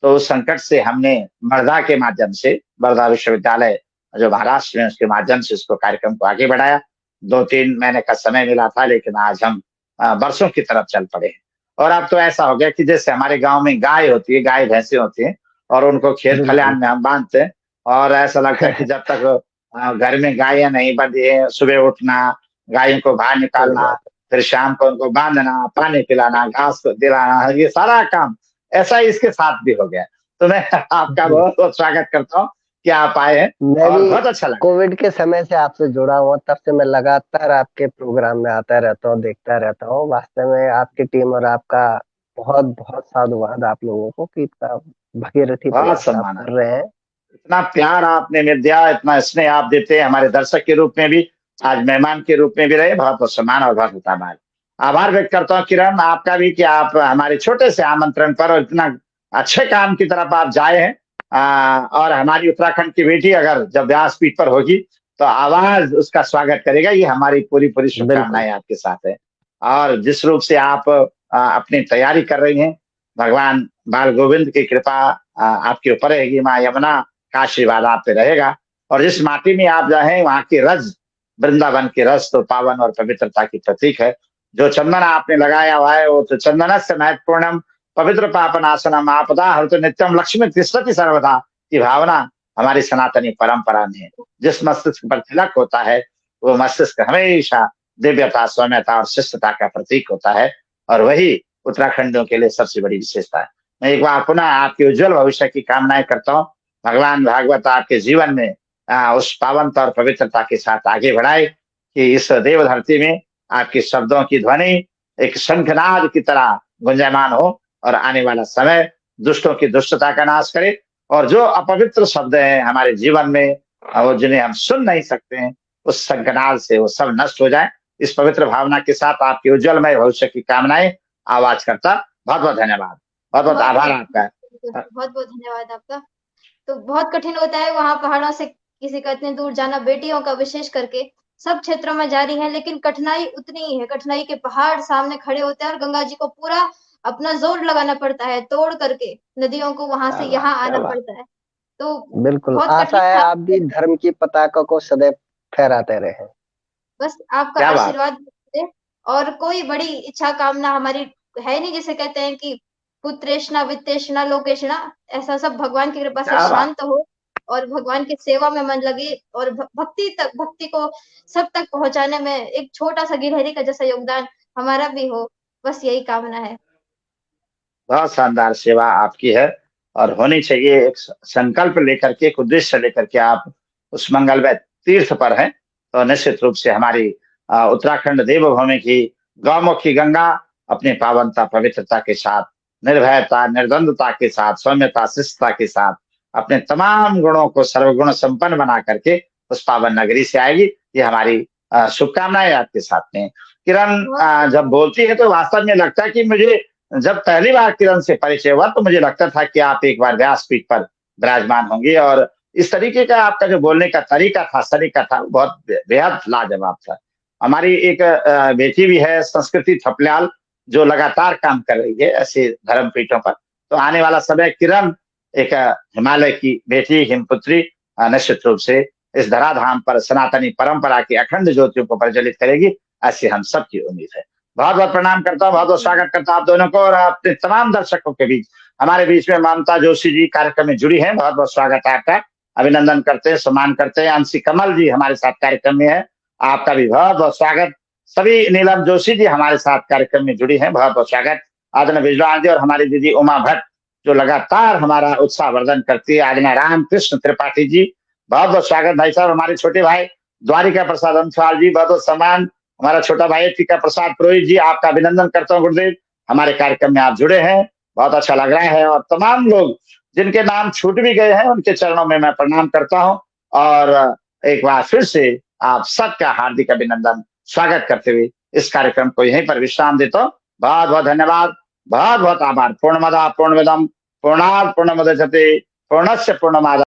तो उस संकट से हमने वर्धा के माध्यम से, वर्धा विश्वविद्यालय जो महाराष्ट्र में, उसके माध्यम से इसको कार्यक्रम को आगे बढ़ाया। 2-3 महीने का समय मिला था, लेकिन आज हम वर्षों की तरफ चल पड़े हैं। और अब तो ऐसा हो गया कि जैसे हमारे गांव में गाय होती है, गाय भैंसे होती हैं, और उनको खेत
बिल्कुल।
खलिहान में हम बांधते हैं। और ऐसा लगता है कि जब तक घर में गायें नहीं बंधी है, सुबह उठना, गायों को बाहर
सही
निकालना,
बात
फिर शाम को उनको बांधना, पानी पिलाना, घास को दिलाना, ये सारा काम ऐसा ही इसके साथ भी हो गया। तो मैं
है
आपका
जी।
बहुत बहुत स्वागत करता हूँ कि आप आए हैं
मैं
और
भी
बहुत अच्छा लगा।
कोविड के समय से आपसे जुड़ा हुआ, तब से मैं लगातार आपके प्रोग्राम में आता रहता हूँ, देखता रहता हूँ। वास्तव में आपकी टीम और आपका बहुत बहुत साधुवाद आप लोगों को कि इतना भगीरथी
बहुत
प्रयास आप
सम्मान है।
कर रहे हैं।
इतना प्यार आपने में दिया, इतना स्नेह आप देते हैं, हमारे दर्शक के रूप में भी, आज मेहमान के रूप में भी रहे। बहुत बहुत सम्मान और बहुत बहुत आभार। आभार व्यक्त करता हूँ किरण आपका भी कि आप हमारे छोटे से आमंत्रण पर और इतना अच्छे काम की तरफ आप जाए हैं। और हमारी उत्तराखंड की बेटी अगर जब व्यासपीठ पर होगी तो आवाज उसका स्वागत करेगा। ये हमारी पूरी पूरी
बिल्कुल।
शुभकामनाएं आपके साथ है। और जिस रूप से आप अपनी तैयारी कर रही हैं, भगवान बाल गोविंद की कृपा आपके ऊपर रहेगी, माँ यमुना का आशीर्वाद आप पे रहेगा। और जिस माटी में आप जाए वहां की रज, वृंदावन की रज तो पावन और पवित्रता की प्रतीक है। जो चंदन आपने लगाया हुआ है वो तो चंदन से महत्वपूर्णम पवित्र पापन आसनम आपदा हर तो नित्यम लक्ष्मी तिष्ठति सर्वदा की भावना हमारी सनातनी परंपरा में है। जिस मस्तिष्क पर तिलक होता है वो मस्तिष्क हमेशा दिव्यता, सौम्यता और शिष्टता का प्रतीक होता है। और वही उत्तराखंडियों के लिए सबसे बड़ी विशेषता है। मैं एक बार पुनः आपके उज्जवल भविष्य की कामनाएं करता हूँ। भगवान भागवत आपके जीवन में उस पावनता और पवित्रता के साथ आगे बढ़ाए कि इस देव धरती में आपके शब्दों की ध्वनि एक शंखनाद की तरह गुंजायमान हो और आने वाला समय दुष्टों की दुष्टता का नाश करे। और जो अपवित्र शब्द हैं हमारे जीवन में और जिन्हें हम सुन नहीं सकते हैं, उस शंखनाद से वो सब नष्ट हो जाए। इस पवित्र भावना के साथ आपके उज्जवलमय भविष्य की कामनाएं आवाज करता। बहुत बहुत धन्यवाद, बहुत बहुत
बहुत
आभार
बहुत
आपका।
बहुत बहुत धन्यवाद आपका। तो बहुत कठिन होता है वहां पहाड़ों से किसी का इतने दूर जाना, बेटियों का विशेष करके। सब क्षेत्रों में जारी है, लेकिन कठिनाई उतनी ही है। कठिनाई के पहाड़ सामने खड़े होते हैं और गंगा जी को पूरा अपना जोर लगाना पड़ता है, तोड़ करके नदियों को वहां
क्या
से
बात,
यहाँ
क्या
आना
बात।
पड़ता है। तो
बिल्कुल,
बहुत
आशा
कठिन
है
था।
आप भी धर्म की पताका को सदैव फहराते रहें।
बस आपका
क्या बात।
आशीर्वाद दे, और कोई बड़ी इच्छा कामना हमारी है नहीं। जिसे कहते हैं कि पुत्रेष्णा वित्तेष्णा लोकेष्णा, ऐसा सब भगवान की कृपा से
क्या बात।
शांत हो और भगवान की सेवा में मन लगे, और भक्ति को सब तक पहुंचाने में एक छोटा सा गिलहरी का जैसा योगदान हमारा भी हो, बस यही कामना है।
बहुत शानदार सेवा आपकी है और होनी चाहिए। एक संकल्प लेकर के, एक उद्देश्य लेकर के आप उस मंगलमय तीर्थ पर हैं, तो निश्चित रूप से हमारी उत्तराखंड देवभूमि की गौमुखी गंगा अपनी पावनता पवित्रता के साथ, निर्भयता निर्द्वंदता के साथ, सौम्यता शिष्टता के साथ अपने तमाम गुणों को सर्वगुण संपन्न बना करके उस पावन नगरी से आएगी। ये हमारी शुभकामनाएं आपके साथ में। किरण जब बोलती है तो वास्तव में लगता है कि मुझे, जब पहली बार किरण से परिचय हुआ तो मुझे लगता था कि आप एक बार व्यासपीठ पर विराजमान होंगे, और इस तरीके का आपका जो बोलने का तरीका था, सलीका था, वो बहुत बेहद लाजवाब था। हमारी एक बेटी भी है संस्कृति थपलियाल, जो लगातार काम कर रही है ऐसे धर्म पीठों पर। तो आने वाला समय किरण एक हिमालय की बेटी, हिमपुत्री, निश्चित रूप से इस धराधाम पर सनातनी परंपरा की अखंड ज्योतियों को प्रज्वलित करेगी, ऐसी हम सबकी उम्मीद है। बहुत बहुत प्रणाम करता हूँ, बहुत बहुत स्वागत करता हूँ आप दोनों को, और अपने तमाम दर्शकों के बीच, हमारे बीच में ममता जोशी जी कार्यक्रम में जुड़ी हैं। बहुत बहुत स्वागत है आपका, अभिनंदन करते हैं, सम्मान करते हैं। अंशी कमल जी हमारे साथ कार्यक्रम में है, आपका भी बहुत बहुत स्वागत। सभी, नीलम जोशी जी हमारे साथ कार्यक्रम में जुड़ी हैं, बहुत बहुत स्वागत। आदरणीय बिजलाल जी और हमारी दीदी उमा भट्ट, जो लगातार हमारा उत्साहवर्धन करती है। आदरणीय रामकृष्ण त्रिपाठी जी, बहुत बहुत स्वागत भाई साहब। हमारे छोटे भाई द्वारिका प्रसाद अंशवाल जी, बहुत बहुत सम्मान। हमारा छोटा भाई टीका प्रसाद पुरोहित जी, आपका अभिनंदन करता हूँ गुरुदेव, हमारे कार्यक्रम में आप जुड़े हैं, बहुत अच्छा लग रहा है। और तमाम लोग जिनके नाम छूट भी गए हैं, उनके चरणों में मैं प्रणाम करता हूँ, और एक बार फिर से आप सबका हार्दिक अभिनंदन स्वागत करते हुए इस कार्यक्रम को यहीं पर विश्राम देता हूँ। बहुत बहुत धन्यवाद, बहुत बहुत आभार। पूर्णमदः पूर्णमिदं पूर्णात् पूर्णमुदच्यते पूर्णस्य पूर्णमादाय